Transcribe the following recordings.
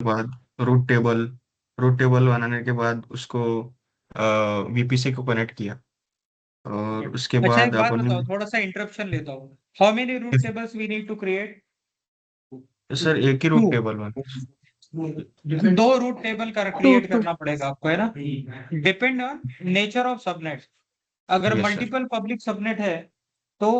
बाद root table बनाने के बाद उसको वीपीसी को कनेक्ट किया, और उसके अच्छा एक बाद बात अपन बताओ, थोड़ा सा इंटरप्शन लेता हूँ। How many route tables we need to create? Sir एक ही टू। रूट टेबल में। दो रूट टेबल का क्रिएट करना पड़ेगा आपको, है ना? Depend on nature of subnet. अगर yes sir. Multiple public subnet है तो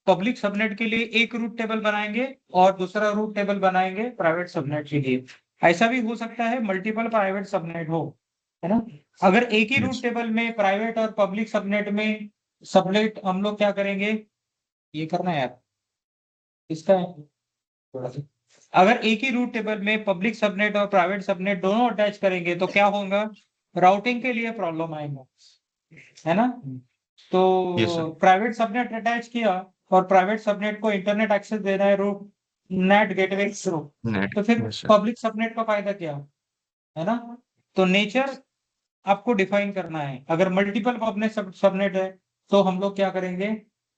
पब्लिक सबनेट के लिए एक रूट टेबल बनाएंगे और दूसरा रूट टेबल बनाएंगे प्राइवेट सबनेट के लिए। ऐसा भी हो सकता है मल्टीपल प्राइवेट सबनेट हो, है ना? अगर एक ही रूट यस। टेबल में प्राइवेट और पब्लिक सबनेट में सबनेट हम लोग क्या करेंगे, ये करना है यार इसका है थोड़ा सा। अगर एक ही रूट टेबल में पब्लिक सबनेट और प्राइवेट सबनेट दोनों अटैच करेंगे तो क्या होगा, राउटिंग के लिए प्रॉब्लम आएगा, है ना? तो yes sir. Private subnet attach किया और प्राइवेट सबनेट को इंटरनेट एक्सेस दे रहा है रूट नेट गेटवे के थ्रू, नेट। तो फिर यस सर। पब्लिक सबनेट का फायदा क्या, है ना? तो नेचर आपको डिफाइन करना है। अगर मल्टीपल पब्लिक सबनेट है तो हम लोग क्या करेंगे,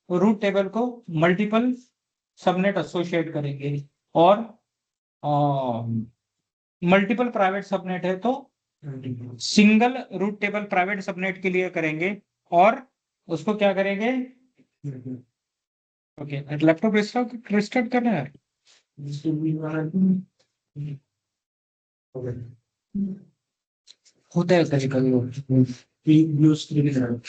रूट टेबल को मल्टीपल सबनेट एसोसिएट करेंगे, और मल्टीपल प्राइवेट सबनेट है तो single route table private subnet के लिए करेंगे, और उसको क्या करेंगे, ओके लैपटॉप रिस्टार्ट करना है। होता है कभी कभी blue screen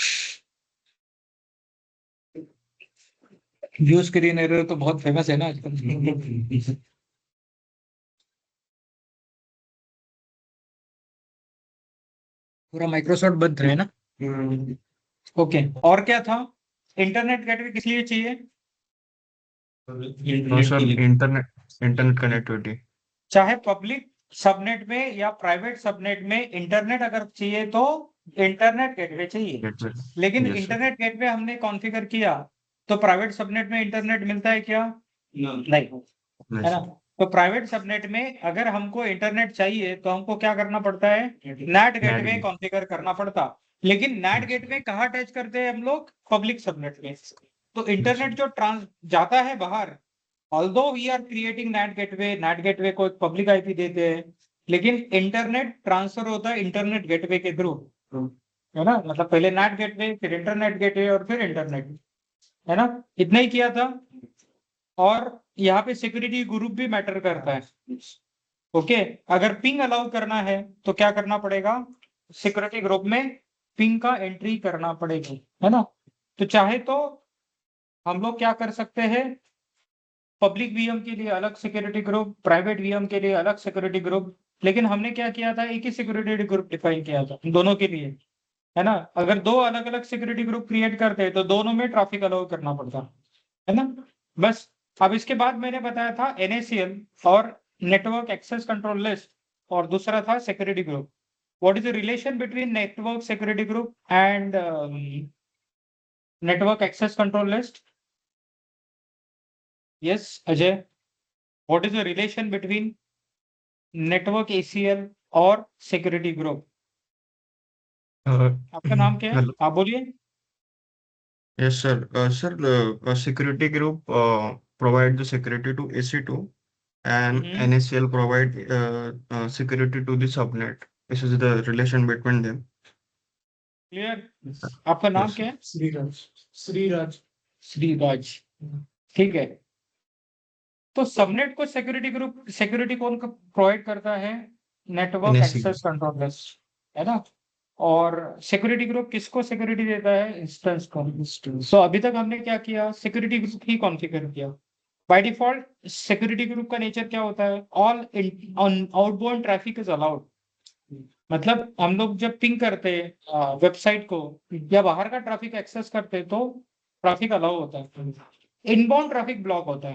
blue screen error तो बहुत फेमस है ना आजकल। पूरा माइक्रोसॉफ्ट बंद है ना। ओके, और क्या था, इंटरनेट गेटवे किस लिए चाहिए? नो इंटरनेट के सर, लिए। Internet connectivity. चाहे पब्लिक सबनेट में या प्राइवेट सबनेट में इंटरनेट अगर चाहिए तो इंटरनेट गेटवे चाहिए। गेटवे। लेकिन यस सर। इंटरनेट गेटवे हमने कॉन्फ़िगर किया तो प्राइवेट सबनेट में इंटरनेट मिलता है क्या? नहीं, नहीं है ना? सर। तो प्राइवेट सबनेट में अगर हमको इंटरनेट चाहिए तो हमको क्या करना पड़ता है, NAT NAT gateway gate. Configure करना पड़ता। लेकिन नेट यस सर। गेटवे कहाँ अटैच करते हैं हम लोग, पब्लिक सबनेट में। तो यस इंटरनेट सर। जो ट्रांस जाता है बाहर, although we are creating NAT gateway को एक पब्लिक आईपी देते हैं, लेकिन इंटरनेट ट्रांसफर होता है इंटरनेट गेटवे के थ्रू, है ना? मतलब पहले नेट गेटवे, फिर इंटरनेट गेटवे, और फिर इंटरनेट, है ना? इतना ही किया था। और यहाँ पे सिक्योरिटी ग्रुप भी मैटर करता है। ओके, अगर पिंग अलाउ करना है तो क्या करना पड़ेगा, सिक्योरिटी ग्रुप में पिंग का एंट्री करना पड़ेगा, है ना? तो चाहे तो हम लोग क्या कर सकते हैं, पब्लिक वीएम के लिए अलग सिक्योरिटी ग्रुप, प्राइवेट वीएम के लिए अलग सिक्योरिटी ग्रुप, लेकिन हमने क्या किया था, एक ही सिक्योरिटी ग्रुप डिफाइन किया था दोनों के लिए, है ना? अगर दो अलग अलग सिक्योरिटी ग्रुप क्रिएट करते हैं तो दोनों में ट्रैफिक अलाउ करना पड़ता, है ना? बस। अब इसके बाद मैंने बताया था एनएसीएल और नेटवर्क एक्सेस कंट्रोल लिस्ट, और दूसरा था security group. What is the relation between network security group and network access control list? Yes Ajay, what is the relation between network ACL और सिक्योरिटी ग्रुप? आपका नाम क्या है, हेलो। आप बोलिए। Yes sir. Sir, security group provide the security to AC2, and hmm, NACL provide security to the subnet. This is the relation between them. Clear? आपका नाम Yes क्या sir. है? श्रीराज। श्रीराज। श्रीराज, ठीक है। तो सबनेट को सिक्योरिटी कौन प्रोवाइड करता है, network NACL। Access control list, है ना? और सिक्योरिटी ग्रुप किसको सिक्योरिटी देता है, इंस्टेंस को। तो अभी तक हमने क्या किया, सिक्योरिटी ग्रुप ही कॉन्फ़िगर किया। बाय डिफॉल्ट सिक्योरिटी ग्रुप का नेचर क्या होता है, all outbound traffic is allowed. मतलब हम लोग जब पिंग करते हैं वेबसाइट को या बाहर का ट्रैफिक एक्सेस करते हैं तो ट्रैफिक अलाउ होता है, इनबाउंड ट्रैफिक ब्लॉक होता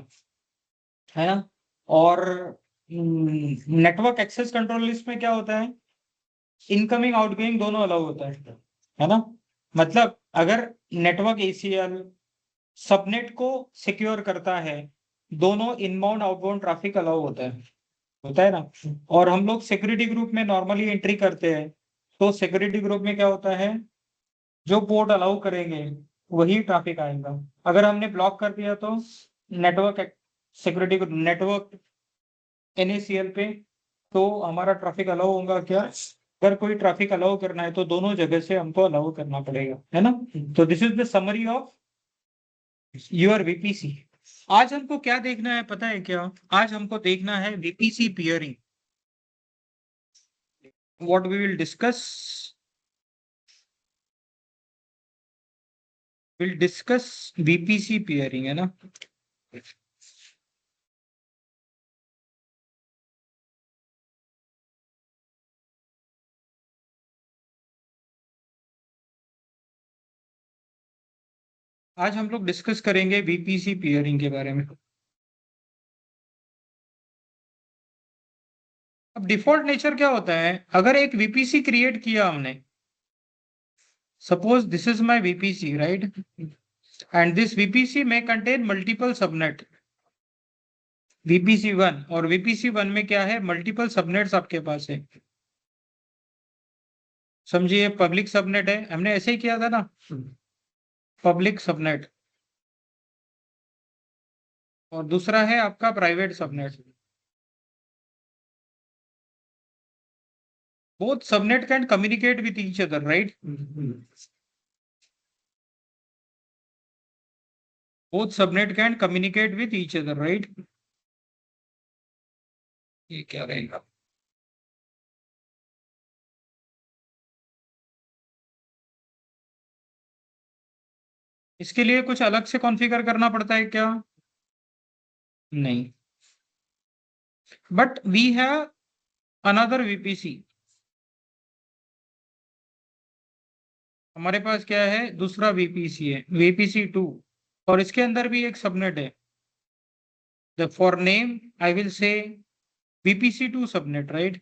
है ना? और नेटवर्क एक्सेस कंट्रोल लिस्ट में क्या होता है, इनकमिंग आउटगोइंग दोनों अलाउ होता है ना? मतलब अगर नेटवर्क एसीएल सबनेट को सिक्योर करता है, दोनों इनबाउंड आउटबाउंड ट्रैफिक अलाउ होता है ना? और हम लोग सिक्योरिटी ग्रुप में नॉर्मली एंट्री करते हैं, तो सिक्योरिटी ग्रुप में क्या होता है, जो पोर्ट अलाउ करेंगे वही ट्रैफिक आएगा। अगर हमने ब्लॉक कर दिया तो नेटवर्क सिक्योरिटी नेटवर्क एनएसीएल पे तो हमारा ट्रैफिक अलाउ होगा क्या? अगर कोई ट्रैफिक अलाउ करना है तो दोनों जगह से हमको अलाउ करना पड़ेगा, है ना? तो this is the summary of your VPC. आज हमको क्या देखना है पता है क्या? आज हमको देखना है VPC peering. What we will discuss VPC peering, है ना? आज हम लोग डिस्कस करेंगे वीपीसी पियरिंग के बारे में। अब डिफॉल्ट नेचर क्या होता है? अगर एक वीपीसी क्रिएट किया हमने, suppose this is my VPC, right? And this VPC में कंटेन मल्टीपल सबनेट, वीपीसी 1, और वीपीसी 1 में क्या है? मल्टीपल सबनेट्स आपके पास है। समझिए, पब्लिक सबनेट है, हमने ऐसे ही किया था ना, पब्लिक सबनेट, और दूसरा है आपका private subnet. Both subnet can communicate with each other, right? Both subnet can communicate with each other, right? ये क्या रहेगा? इसके लिए कुछ अलग से कॉन्फ़िगर करना पड़ता है क्या? नहीं, but we have another VPC. हमारे पास क्या है? दूसरा वीपीसी है, वीपीसी 2, और इसके अंदर भी एक सबनेट है। The for name I will say VPC 2 subnet, right?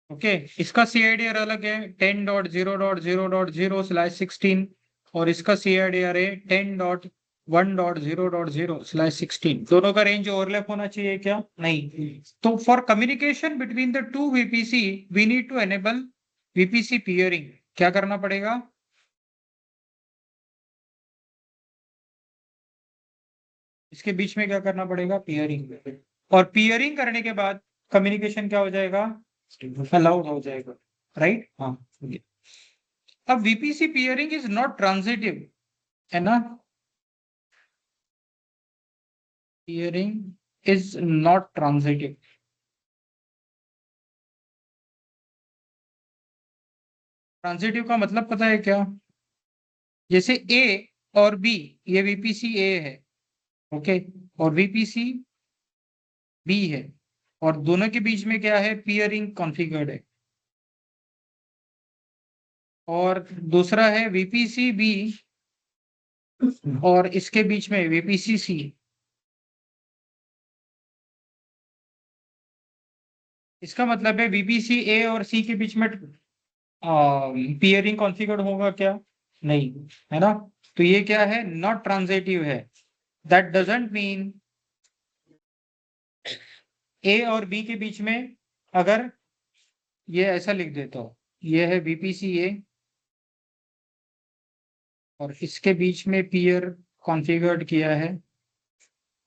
Okay, इसका सीआईडीआर अलग है, 10.0.0.0/16, और इसका सीआईडीआर है 10.1.0.0/16। दोनों का रेंज ओवरलैप होना चाहिए क्या? नहीं। तो for communication between the two VPC we need to enable VPC peering. क्या करना पड़ेगा? इसके बीच में क्या करना पड़ेगा? पियरिंग। और पियरिंग करने के बाद कम्युनिकेशन क्या हो जाएगा? अलाउड हो जाएगा, राइट? हाँ। अब VPC peering is not transitive, है ना? Peering is not transitive. Transitive का मतलब पता है क्या? जैसे ए और बी, ये वीपीसी ए है, ओके, और वीपीसी बी है, और दोनों के बीच में क्या है? पियरिंग कॉन्फ़िगर्ड है। और दूसरा है वीपीसी बी, और इसके बीच में वीपीसी सी। इसका मतलब है वीपीसी ए और सी के बीच में पियरिंग कॉन्फ़िगर्ड होगा क्या? नहीं, है ना? तो ये क्या है? नॉट ट्रांजिटिव है। दैट डजंट मीन ए और बी के बीच में, अगर ये ऐसा लिख देता हूं, ये है बीपीसी ए, और इसके बीच में पीयर कॉन्फ़िगर्ड किया है,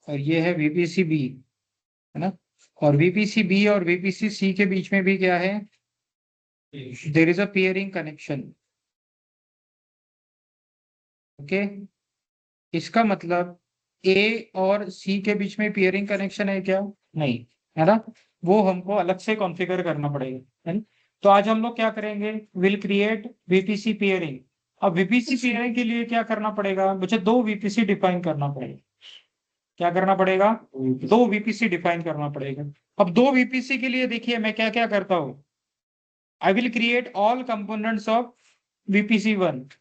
और ये है वीपीसी बी, है ना? और वीपीसी बी और वीपीसी सी के बीच में भी क्या है? There is a peering connection, okay. इसका मतलब ए और सी के बीच में पियरिंग कनेक्शन है क्या? नहीं, है ना? वो हमको अलग से कॉन्फ़िगर करना पड़ेगा, है ना? तो आज हम लोग क्या करेंगे? Will create VPC peering. अब वीपीसी पियरिंग के लिए क्या करना पड़ेगा? मुझे दो वीपीसी डिफाइन करना पड़ेगा। क्या करना पड़ेगा? दो वीपीसी डिफाइन करना पड़ेगा। अब दो वीपीसी के लिए देखिए मैं क्या क्या करता हूं। आई will create all components of VPC 1,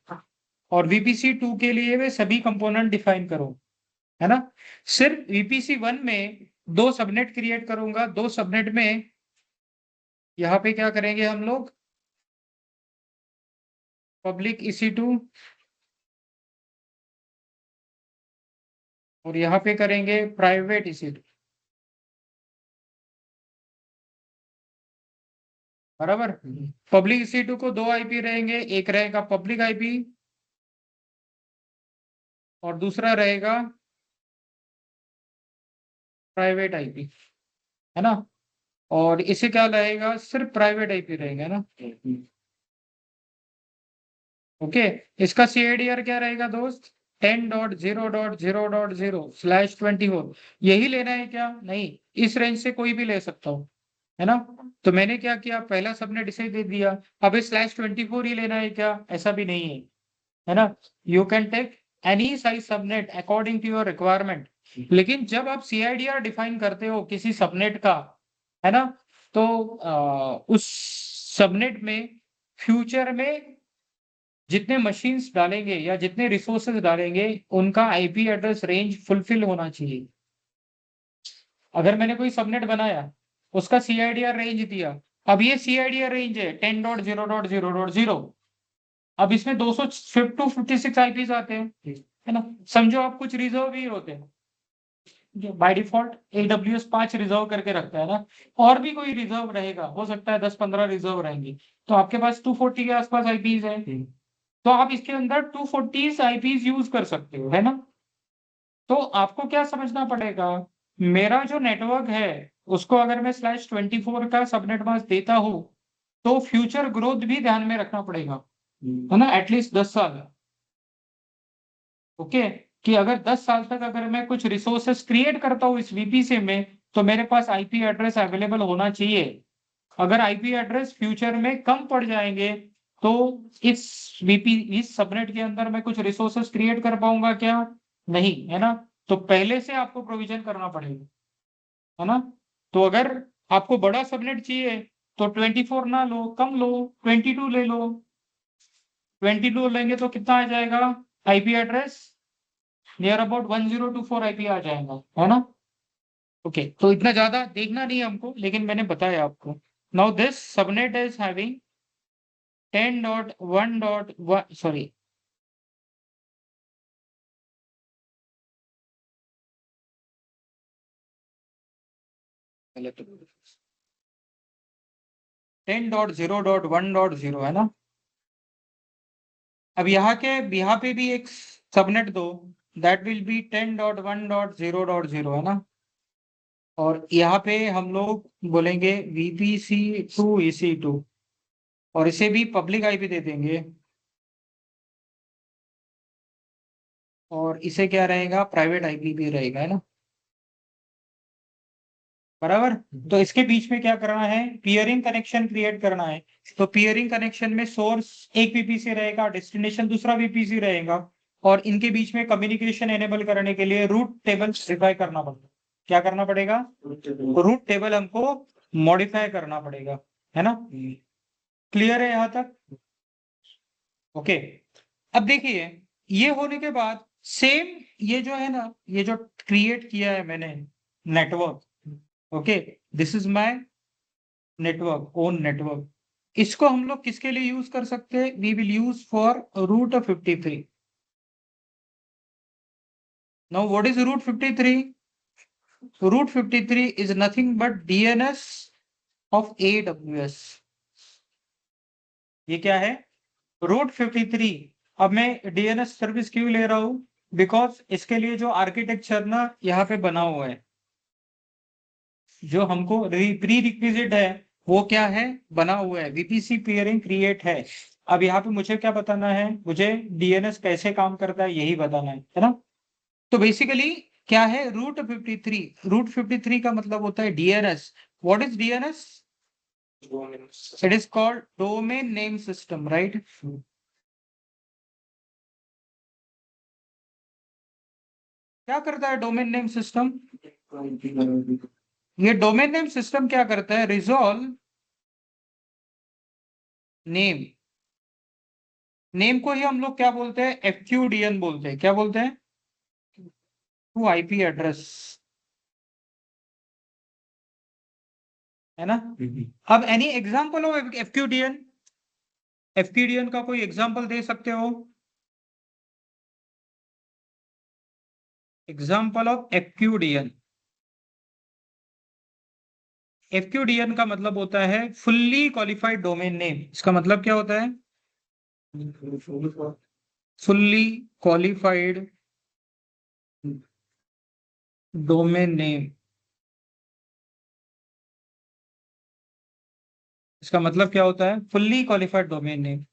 और वीपीसी 2 के लिए वे सभी कंपोनेंट डिफाइन करो, है ना? सिर्फ वीपीसी 1 में दो सबनेट क्रिएट करूंगा। दो सबनेट में यहाँ पे क्या करेंगे हम लोग? पब्लिक EC2, और यहाँ पे करेंगे प्राइवेट EC2, बराबर। पब्लिक EC2 को दो आईपी रहेंगे, एक रहेगा पब्लिक आईपी, और दूसरा रहेगा प्राइवेट आईपी, है ना। और इसे क्या रहेगा, सिर्फ प्राइवेट आईपी रहेगा ना। ओके, इसका सीआईडीआर क्या रहेगा दोस्त, 10.0.0.0/24। यही लेना है क्या, नहीं, इस रेंज से कोई भी ले सकता हूँ, है ना। तो मैंने क्या किया, पहला सबनेट इसे दे दिया। अब इस /24 ही लेना है क्या, ऐसा भी नहीं है ना। You can take any size subnet according to your requirement. लेकिन जब आप सीआईडीआर डिफाइन करते हो किसी सबनेट का, है ना, तो उस सबनेट में फ्यूचर में जितने मशीन्स डालेंगे या जितने रिसोर्सेज डालेंगे, उनका आईपी एड्रेस रेंज फुलफिल होना चाहिए। अगर मैंने कोई सबनेट बनाया, उसका सीआईडीआर रेंज दिया, अब ये सीआईडीआर रेंज है 10.0.0.0। अब इसमें 256 आईपीज आते हैं, है ना। समझो आप कुछ रिजर्व भी होते हैं, जो बाय डिफॉल्ट एडब्ल्यूएस 5 रिजर्व करके रखता है ना, और भी कोई रिजर्व रहेगा, हो सकता है 10-15 रिजर्व रहेंगे, तो आपके पास 240 के आसपास आईपीज है, तो आप इसके अंदर 240 आईपीज यूज कर सकते हो, है ना। तो आपको क्या समझना पड़ेगा, मेरा जो नेटवर्क है उसको अगर मैं /24 का सबनेट मास्क देता हूं, तो फ्यूचर ग्रोथ भी ध्यान में रखना पड़ेगा, है ना, एटलीस्ट 10 साल। ओके, कि अगर 10 साल तक अगर मैं कुछ रिसोर्सेस क्रिएट करता हूँ इस वीपीसी में, तो मेरे पास आईपी एड्रेस अवेलेबल होना चाहिए। अगर आईपी एड्रेस फ्यूचर में कम पड़ जाएंगे, तो इस सबनेट के अंदर मैं कुछ रिसोर्सेस क्रिएट कर पाऊंगा क्या, नहीं, है ना। तो पहले से आपको प्रोविजन करना पड़ेगा, है ना। तो अगर आपको बड़ा सबनेट चाहिए, तो 24 ना लो, कम लो, 22 ले लो। 22 लेंगे तो कितना आ जाएगा IP address, near about 1024 IP आ जाएगा, है ना। ओके, तो इतना ज्यादा देखना नहीं है हमको, लेकिन मैंने बताया आपको। Now this subnet is having 10.1.1, sorry, गलत, 10.0.1.0, है ना। अब यहाँ पे भी एक सबनेट दो, दैट विल बी 10.1.0.0, है ना। और यहाँ पे हम लोग बोलेंगे VPC2 EC2, और इसे भी पब्लिक आईपी दे देंगे, और इसे क्या रहेगा, प्राइवेट आईपी भी रहेगा, है ना, बराबर। तो इसके बीच में क्या करना है, पियरिंग कनेक्शन क्रिएट करना है। तो पियरिंग कनेक्शन में सोर्स एक वीपीसी रहेगा, डेस्टिनेशन दूसरा वीपीसी रहेगा, और इनके बीच में कम्युनिकेशन एनेबल करने के लिए रूट टेबल मॉडिफाई करना पड़ेगा। क्या करना पड़ेगा, रूट टेबल हमको मॉडिफाई करना पड़ेगा, है ना। क्लियर है यहां तक, ओके। अब देखिए, ये होने के बाद सेम, ये जो है ना, ये जो क्रिएट किया है मैंने network, okay, this is my network, own network, इसको हम लोग किसके लिए यूज कर सकते हैं, we will use for route 53। Now what is route 53, route 53 is nothing but DNS of AWS। ये क्या है, रूट 53। अब मैं डीएनएस सर्विस क्यों ले रहा हूं, बिकॉज इसके लिए जो आर्किटेक्चर ना यहाँ पे बना हुआ है, जो हमको प्री रिक्विजिट है, वो क्या है, बना हुआ है, वीपीसी पेयरिंग क्रिएट है। अब यहाँ पे मुझे क्या बताना है, मुझे डीएनएस कैसे काम करता है यही बताना है ना। तो बेसिकली क्या है रूट 53, रूट 53 का मतलब होता है DNS. What is DNS, it is called domain name system, right. क्या करता है डोमेन नेम सिस्टम, ये डोमेन नेम सिस्टम क्या करता है, रिजॉल्व नेम, नेम को ही हम लोग क्या बोलते हैं, FQDN बोलते हैं, क्या बोलते हैं, टू आईपी एड्रेस, है ना। अब any example of FQDN, FQDN का कोई एग्जांपल दे सकते हो, एग्जांपल ऑफ FQDN। FQDN का मतलब होता है फुल्ली क्वालिफाइड डोमेन नेम। इसका मतलब क्या होता है, फुल्ली क्वालिफाइड डोमेन नेम, इसका मतलब क्या होता है? Fully qualified domain name.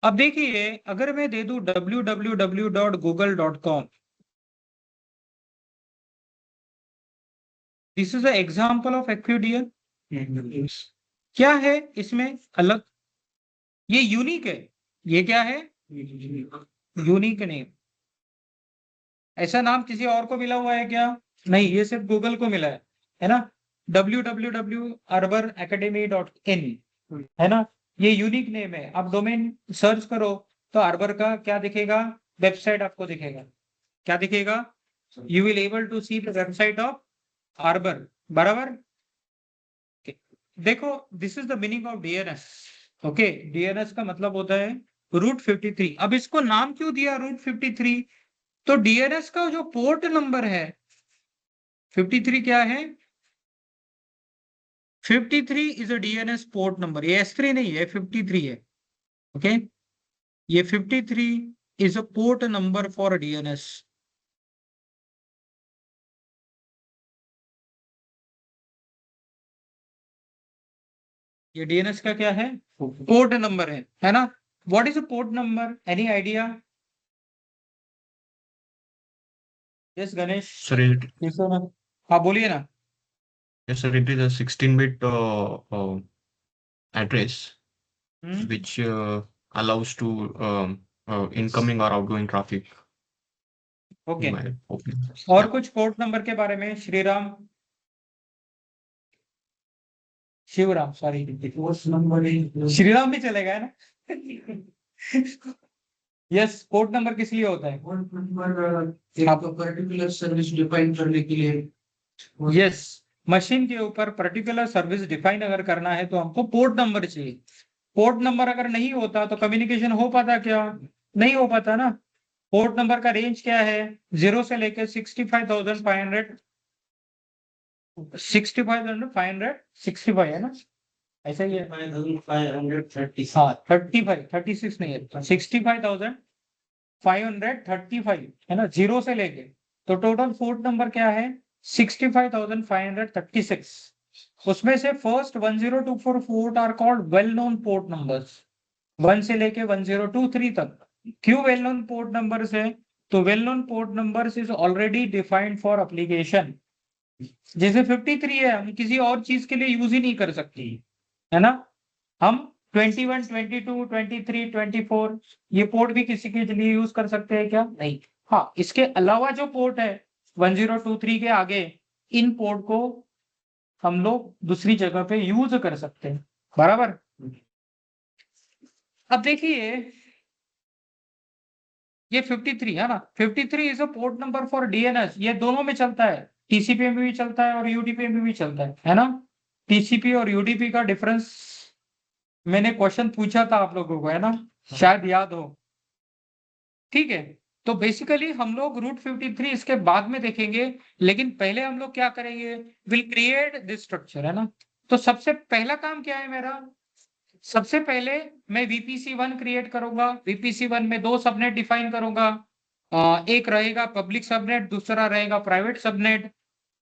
अब देखिए, अगर मैं दे दूं www.google.com, this is a example of एक्विडियर। क्या है इसमें अलग? ये यूनिक है। ये क्या है? Unique name. ऐसा नाम किसी और को मिला हुआ है क्या? नहीं, ये सिर्फ गूगल को मिला है ना। www.arboracademy.in है ना, ये यूनिक नेम है। आप डोमेन सर्च करो तो अर्बर का क्या दिखेगा? वेबसाइट आपको दिखेगा। क्या दिखेगा? You will able to see the website of Arbor. बराबर। देखो, this is the meaning of DNS. Okay, DNS का मतलब होता है रूट 53। अब इसको नाम क्यों दिया रूट 53? तो डीएनएस का जो पोर्ट नंबर है 53 क्या है? 53 is a DNS port number. ये S3 नहीं है, 53 है। ओके, ये 53 is a port number for DNS. ये डीएनएस का क्या है? पोर्ट नंबर है ना। What is a port number? Any idea? Yes Ganesh. Sir it पूछो ना। हाँ बोलिए ना। yes sir, it is a 16-bit address hmm. which allows to incoming or outgoing traffic okay, by opening. और Yeah. कुछ port number के बारे में? Shriram, Shivram, sorry. Port number Shriram भी चलेगा है ना। यस, पोर्ट नंबर किस लिए होता है? पोर्ट नंबर आप पर्टिकुलर सर्विस डिफाइन करने के लिए। यस, मशीन के ऊपर पर्टिकुलर सर्विस डिफाइन अगर करना है तो हमको पोर्ट नंबर चाहिए। पोर्ट नंबर अगर नहीं होता तो कम्युनिकेशन हो पाता क्या? नहीं हो पाता ना। पोर्ट नंबर का रेंज क्या है? 0 से लेकर 65,500, 65,565 है ना, ऐसा ही है। 5,530, हाँ 35, 36 नहीं है, 65,535 है ना, 0 से लेके। तो टोटल पोर्ट नंबर क्या है? 65,536। उसमें से first 1024 port are called well known port numbers, 1 से लेके 1023 तक। क्यों वेल नोन पोर्ट नंबर्स है? तो well known port numbers is already defined for application. जैसे 53 है, हम किसी और चीज के लिए यूज ही नहीं कर सकते, है ना। हम 21, 22, 23, 24 ये पोर्ट भी किसी के लिए यूज कर सकते हैं क्या? नहीं। हाँ, इसके अलावा जो पोर्ट है 1023 के आगे, इन पोर्ट को हम लोग दूसरी जगह पे यूज कर सकते हैं। बराबर। अब देखिए, ये 53 है ना, 53 is a port number for DNS. ये दोनों में चलता है, टीसीपी में भी चलता है और यूडीपी में भी चलता है ना। टीसीपी और यूडीपी का डिफरेंस मैंने क्वेश्चन पूछा था आप लोगों को, है ना, शायद याद हो। ठीक है, तो बेसिकली हम लोग रूट 53 इसके बाद में देखेंगे, लेकिन पहले हम लोग क्या करेंगे? विल क्रिएट दिस स्ट्रक्चर, है ना। तो सबसे पहला काम क्या है मेरा? सबसे पहले मैं VPC1 क्रिएट करूंगा। VPC1 में दो सबनेट डिफाइन करूंगा। एक रहेगा पब्लिक सबनेट, दूसरा रहेगा प्राइवेट सबनेट।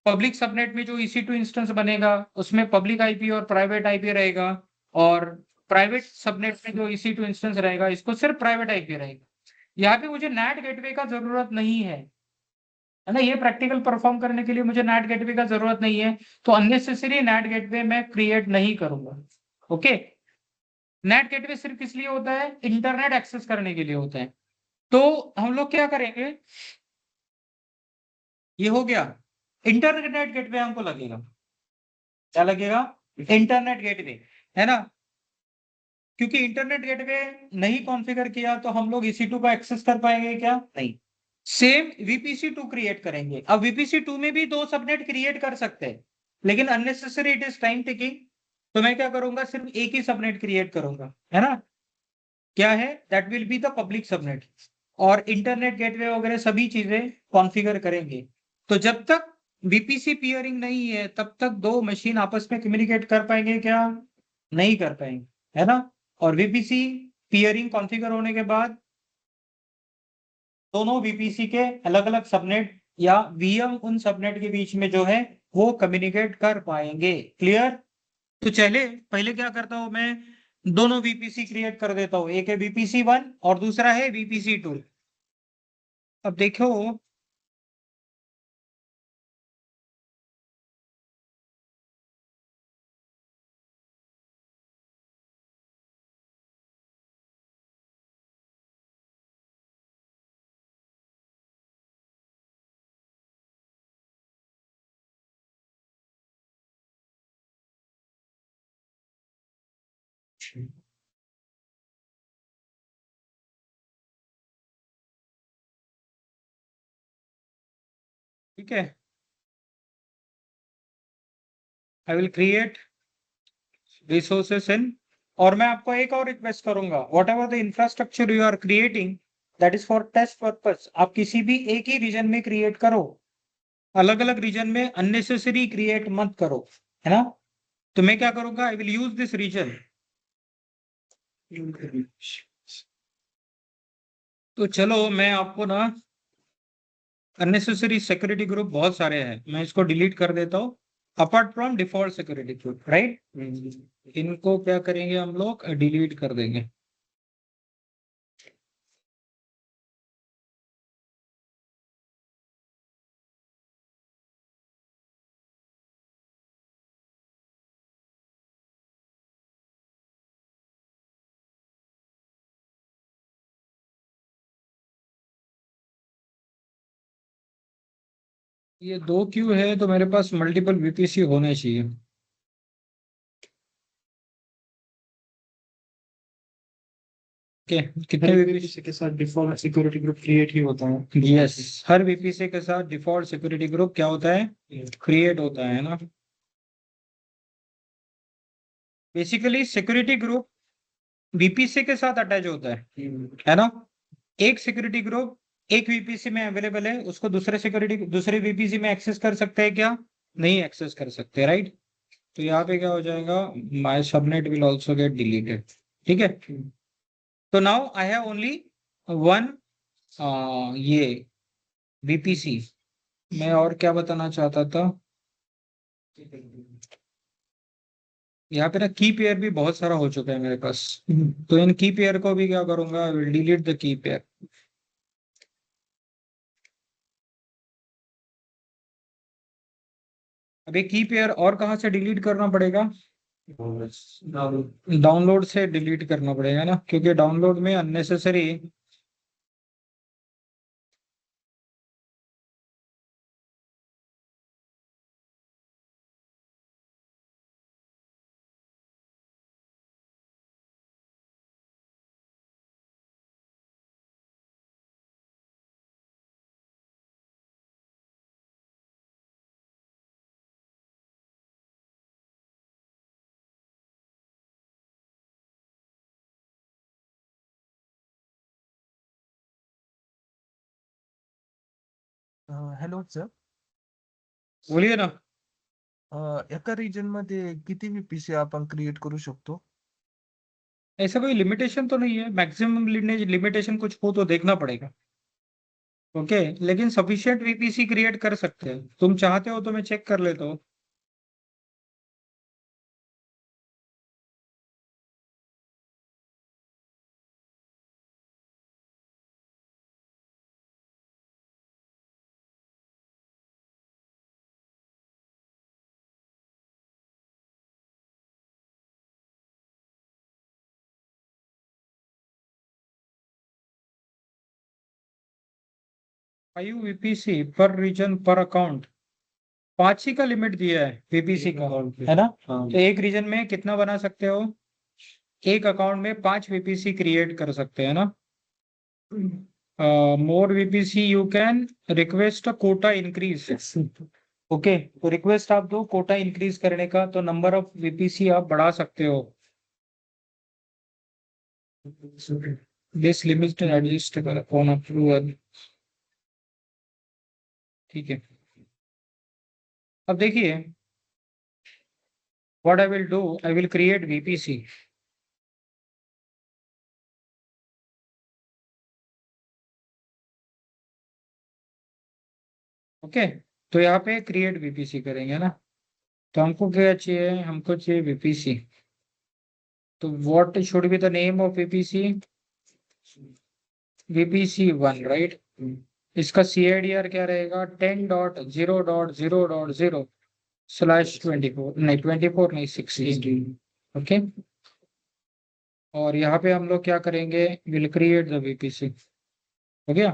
पब्लिक सबनेट में जो EC2 इंस्टेंस बनेगा उसमें पब्लिक आईपी और प्राइवेट आईपी रहेगा, और प्राइवेट सबनेट में जो EC2 इंस्टेंस रहेगा इसको सिर्फ प्राइवेट आईपी रहेगा। यहाँ पे मुझे नैट गेटवे का जरूरत नहीं है ना, ये प्रैक्टिकल परफॉर्म करने के लिए मुझे नैट गेटवे का जरूरत नहीं है, तो अननेसेसरी नैट गेटवे मैं क्रिएट नहीं करूंगा। ओके, नेट गेटवे सिर्फ किस लिए होता है? इंटरनेट एक्सेस करने के लिए होता है। तो हम लोग क्या करेंगे, ये हो गया इंटरनेट गेटवे हमको लगेगा। क्या लगेगा? इंटरनेट गेटवे, है ना। क्योंकि इंटरनेट गेटवे नहीं कॉन्फ़िगर किया तो हम लोग EC2 को एक्सेस कर पाएंगे क्या? नहीं। सेम VPC2 क्रिएट करेंगे। अब VPC2 में भी दो सबनेट क्रिएट कर सकते हैं, लेकिन unnecessary it is time taking. तो मैं क्या करूंगा, सिर्फ एक ही सबनेट क्रिएट करूंगा, है ना। क्या है? That will be the public subnet, और इंटरनेट गेटवे वगैरह सभी चीजें कॉन्फ़िगर करेंगे। तो जब तक VPC पियरिंग नहीं है तब तक दो मशीन आपस में कम्युनिकेट कर पाएंगे क्या? नहीं कर पाएंगे, है ना। और VPC पियरिंग कॉन्फ़िगर होने के बाद दोनों VPC के अलग अलग सबनेट या VM उन सबनेट के बीच में जो है वो कम्युनिकेट कर पाएंगे। क्लियर? तो चले पहले क्या करता हूं मैं, दोनों वीपीसी क्रिएट कर देता हूँ, एक है वीपीसी 1 और दूसरा है वीपीसी 2। अब देखो ठीक है, I will create resources in, और मैं आपको एक और रिक्वेस्ट करूंगा, whatever the infrastructure you are creating that is for test purpose, आप किसी भी एक ही रीजन में क्रिएट करो, अलग अलग रीजन में अननेसेसरी क्रिएट मत करो, है ना। तो मैं क्या करूंगा, I will use this region. तो चलो मैं आपको ना, अननेसेसरी सिक्योरिटी ग्रुप बहुत सारे हैं, मैं इसको डिलीट कर देता हूँ, apart from default security group, right. इनको क्या करेंगे हम लोग, डिलीट कर देंगे। ये 2 क्यू है तो मेरे पास मल्टीपल वीपीसी होने चाहिए। ओके, कितने वीपीसी के साथ डिफॉल्ट सिक्योरिटी ग्रुप क्रिएट ही होता है? यस, हर वीपीसी के साथ डिफॉल्ट सिक्योरिटी ग्रुप क्या होता है, क्रिएट होता है ना। बेसिकली सिक्योरिटी ग्रुप वीपीसी के साथ अटैच होता है ना। एक सिक्योरिटी ग्रुप एक वीपीसी में अवेलेबल है, उसको दूसरे वीपीसी में एक्सेस कर सकते हैं क्या, नहीं एक्सेस कर सकते, राइट। तो यहाँ पे क्या हो जाएगा, my subnet will also get deleted, ठीक है। तो now I have only one ये वीपीसी। मैं और क्या बताना चाहता था, यहाँ पे ना की पेयर भी बहुत सारा हो चुका है मेरे पास, तो इन की पेयर को भी क्या करूंगा, डिलीट द की पेयर। अब एक की पेयर और कहाँ से डिलीट करना पड़ेगा, डाउनलोड से डिलीट करना पड़ेगा ना, क्योंकि डाउनलोड में अननेसेसरी, हॅलो सर. बोलिए ना। एका रिजन मध्ये किती व्हीपीसी आपण क्रिएट करू शकतो? ऐसा कोई लिमिटेशन तो नहीं है, मैक्सिमम लिमिटेशन कुछ हो तो देखना पड़ेगा। ओके, लेकिन सफिशिएंट वीपीसी क्रिएट कर सकते हैं, तुम चाहते हो तो मैं चेक कर लेता हूँ। फाइव वीपीसी पर रीजन पर अकाउंट, 5 ही का लिमिट दिया है वीपीसी का, है ना। तो एक रीजन में कितना बना सकते हो, एक अकाउंट में 5 वीपीसी क्रिएट कर सकते हैं ना। More VPC you can request quota increase. Okay, तो रिक्वेस्ट आप दो कोटा इंक्रीज करने का, तो नंबर ऑफ वीपीसी आप बढ़ा सकते हो। This limit adjustable upon approval, ठीक है। अब देखिए, what I will do, I will create VPC. Okay, तो यहाँ पे क्रिएट वीपीसी करेंगे ना। तो हमको क्या चाहिए, हमको चाहिए वीपीसी। तो what should be the name of VPC? VPC 1, right. इसका CIDR क्या रहेगा? 10.0.0.0/24 नहीं, 24 नहीं, 16। ओके। और यहाँ पे हम लोग क्या करेंगे, विल क्रिएट द वीपीसी। हो गया।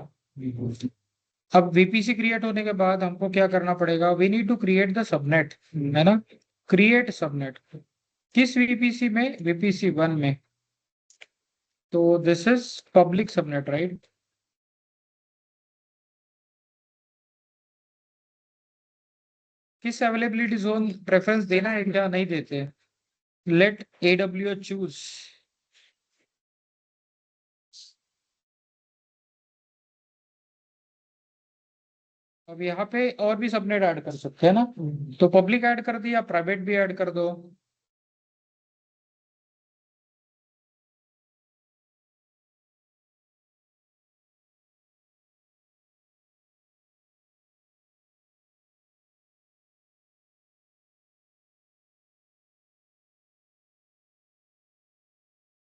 अब वीपीसी क्रिएट होने के बाद हमको क्या करना पड़ेगा, we need to create the subnet, है ना। क्रिएट सबनेट किस वीपीसी में? वीपीसी 1 में। तो this is public subnet, right. किस अवेलेबिलिटी जोन प्रेफरेंस देना है क्या, नहीं देते? Let AWS choose. अब यहाँ पे और भी सबनेट ऐड कर सकते हैं ना, तो पब्लिक ऐड कर दिया, प्राइवेट भी ऐड कर दो।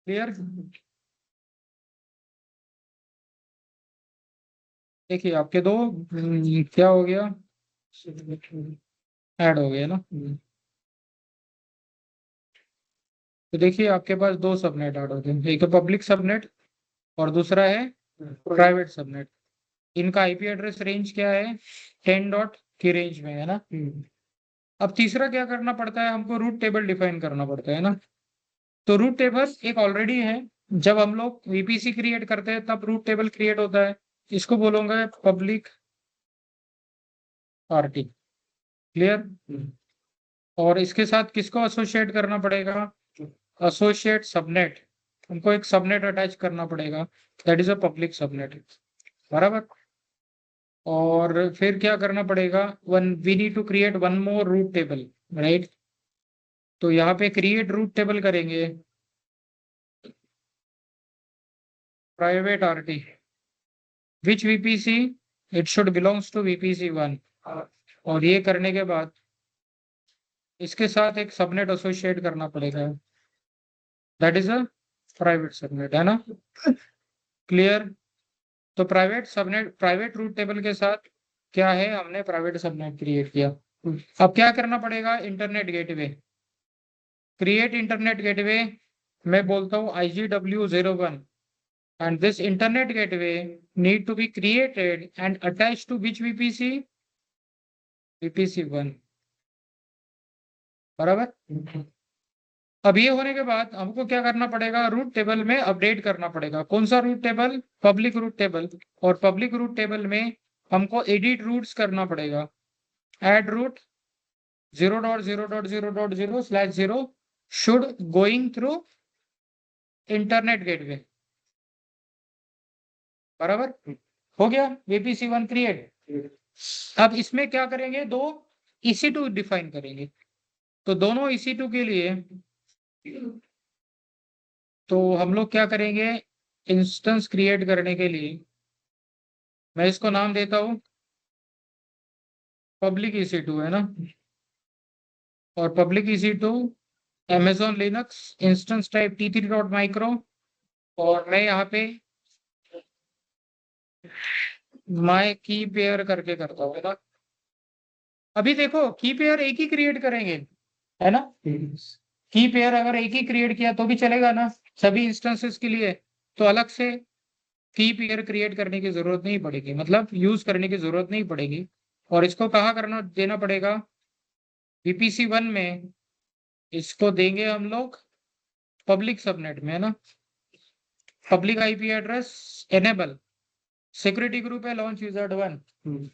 क्लियर। देखिए आपके दो क्या हो गया, ऐड हो गया ना। तो देखिए आपके पास दो सबनेट ऐड हो गए, एक है पब्लिक सबनेट और दूसरा है प्राइवेट सबनेट। इनका IP एड्रेस रेंज क्या है? 10 डॉट की रेंज में, है ना। अब तीसरा क्या करना पड़ता है, हमको रूट टेबल डिफाइन करना पड़ता है ना। तो रूट टेबल एक ऑलरेडी है, जब हम लोग VPC क्रिएट करते हैं तब रूट टेबल क्रिएट होता है। इसको बोलूंगा पब्लिक RT। क्लियर। और इसके साथ किसको एसोसिएट करना पड़ेगा? Associate subnet. हमको एक सबनेट अटैच करना पड़ेगा, that is a public subnet, बराबर। और फिर क्या करना पड़ेगा, one we need to create one more route table, right. तो यहाँ पे क्रिएट रूट टेबल करेंगे, private RT which VPC, it should belongs to VPC 1। और ये करने के बाद इसके साथ एक सबनेट एसोसिएट करना पड़ेगा, that is a private subnet, है ना। क्लियर। तो private subnet, private route table के साथ क्या है, हमने प्राइवेट सबनेट क्रिएट किया। अब क्या करना पड़ेगा, internet gateway. Create internet gateway, मैं बोलता हूँ IGW01, and this internet gateway need to be created and attached to which VPC? VPC 1, बराबर। अब ये होने के बाद हमको क्या करना पड़ेगा, रूट टेबल में अपडेट करना पड़ेगा। कौन सा route table? Public route table. और पब्लिक रूट टेबल में हमको एडिट रूट्स करना पड़ेगा। Add route 0.0.0.0/0 should going through internet gateway, बराबर। हो गया VPC 1 क्रिएट। अब इसमें क्या करेंगे, दो EC2 डिफाइन करेंगे। तो दोनों EC2 के लिए तो हम लोग क्या करेंगे, इंस्टेंस क्रिएट करने के लिए मैं इसको नाम देता हूं पब्लिक EC2, है ना। और public EC2 Amazon Linux instance type T3.micro। और मैं यहाँ पे माय की पेयर करके करता हूँ, है ना। अभी देखो की पेयर एक ही क्रिएट करेंगे, है ना। की पेयर अगर एक ही क्रिएट किया तो भी चलेगा ना, सभी इंस्टेंसेस के लिए। तो अलग से की पेयर क्रिएट करने की जरूरत नहीं पड़ेगी, मतलब यूज करने की जरूरत नहीं पड़ेगी। और इसको कहाँ करना देना पड़ेगा, VPC 1 में। इसको देंगे हम लोग पब्लिक सबनेट में, है ना। Public IP address enable, security group है लॉन्च विजार्ड 1।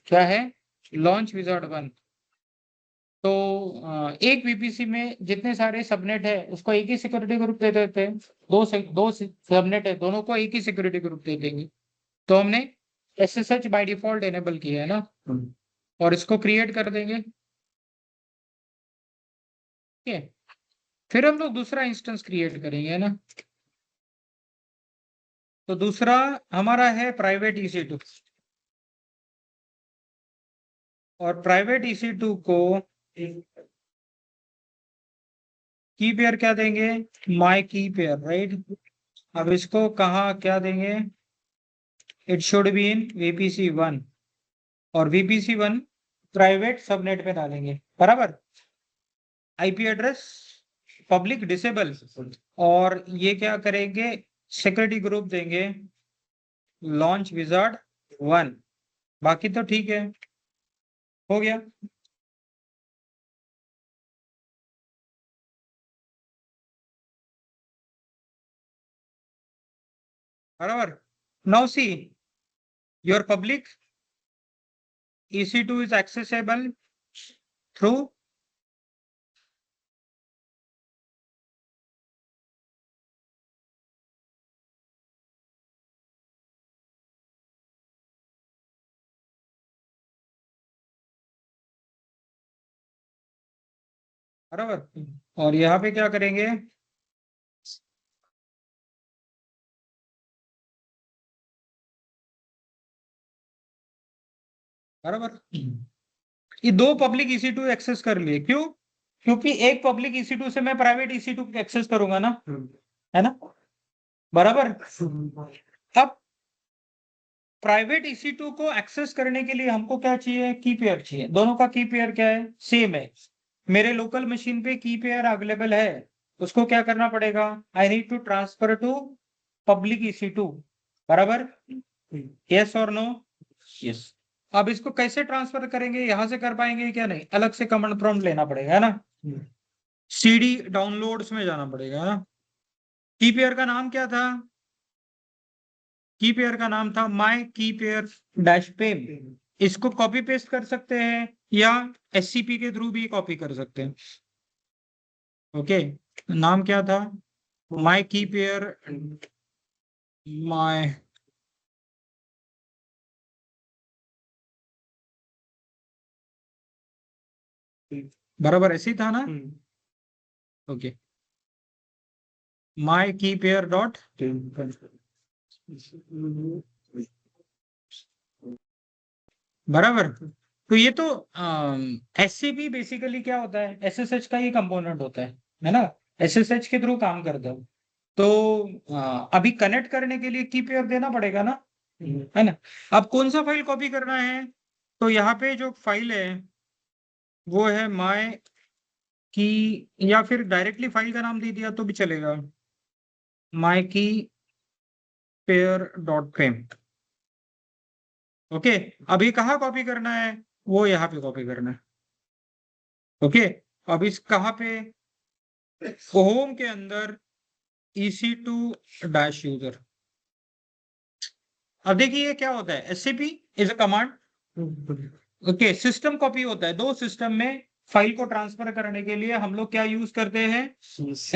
क्या है? Launch wizard 1। तो एक VPC में जितने सारे सबनेट है उसको एक ही सिक्योरिटी ग्रुप दे देते हैं। दो सबनेट है, दोनों को एक ही सिक्योरिटी ग्रुप दे देंगे। तो हमने SSH बाय डिफॉल्ट एनेबल किया है ना। और इसको क्रिएट कर देंगे, ठीक है। फिर हम लोग दूसरा इंस्टेंस क्रिएट करेंगे, है ना। तो दूसरा हमारा है प्राइवेट EC2। और प्राइवेट EC2 को की पेयर क्या देंगे, माई की पेयर, राइट। अब इसको कहाँ क्या देंगे, it should be in VPC1, और VPC1 प्राइवेट सबनेट पे डालेंगे, बराबर। आईपी एड्रेस पब्लिक डिसेबल, और ये क्या करेंगे, सिक्योरिटी ग्रुप देंगे लॉन्च विजार्ड 1। बाकी तो ठीक है, हो गया। बराबर। Now see your public EC2 is accessible through बराबर। और यहाँ पे क्या करेंगे, बराबर। ये दो पब्लिक EC2 एक्सेस कर लिए, क्यों, क्योंकि एक पब्लिक EC2 से मैं प्राइवेट EC2 एक्सेस करूंगा ना, है ना, बराबर। अब प्राइवेट EC2 को एक्सेस करने के लिए हमको क्या चाहिए, की पेयर चाहिए। दोनों का की पेयर क्या है, सेम है। मेरे लोकल मशीन पे की पेयर अवेलेबल है, उसको क्या करना पड़ेगा, I need to transfer to public EC2, बराबर। यस और नो, यस। अब इसको कैसे ट्रांसफर करेंगे, यहां से कर पाएंगे क्या, नहीं, अलग से कमांड प्रॉम्प्ट लेना पड़ेगा, है ना। CD डाउनलोड्स में जाना पड़ेगा, है ना। की पेयर का नाम क्या था, की पेयर का नाम था माई की पेयर डैश पेम। इसको कॉपी पेस्ट कर सकते हैं या SCP के थ्रू भी कॉपी कर सकते हैं। ओके, नाम क्या था, माई की पेयर, माई, बराबर ऐसे ही था ना। ओके, माई की पेयर डॉट, बराबर। तो ये तो SCP बेसिकली क्या होता है, SSH का ही कंपोनेंट होता है ना, SSH के थ्रू काम करता है। तो अभी कनेक्ट करने के लिए की पेयर देना पड़ेगा ना, है ना। अब कौन सा फाइल कॉपी करना है, तो यहाँ पे जो फाइल है वो है माई की, या फिर डायरेक्टली फाइल का नाम दे दिया तो भी चलेगा, माई की पेयर डॉट पेम। ओके, अभी कहाँ कॉपी करना है, वो यहाँ पे कॉपी करना है। ओके, अब इस कहाँ पे, होम के अंदर EC2 डैश यूजर। अब देखिए क्या होता है, SCP is a command. Okay, system copy होता है, दो सिस्टम में फाइल को ट्रांसफर करने के लिए हम लोग क्या यूज करते हैं,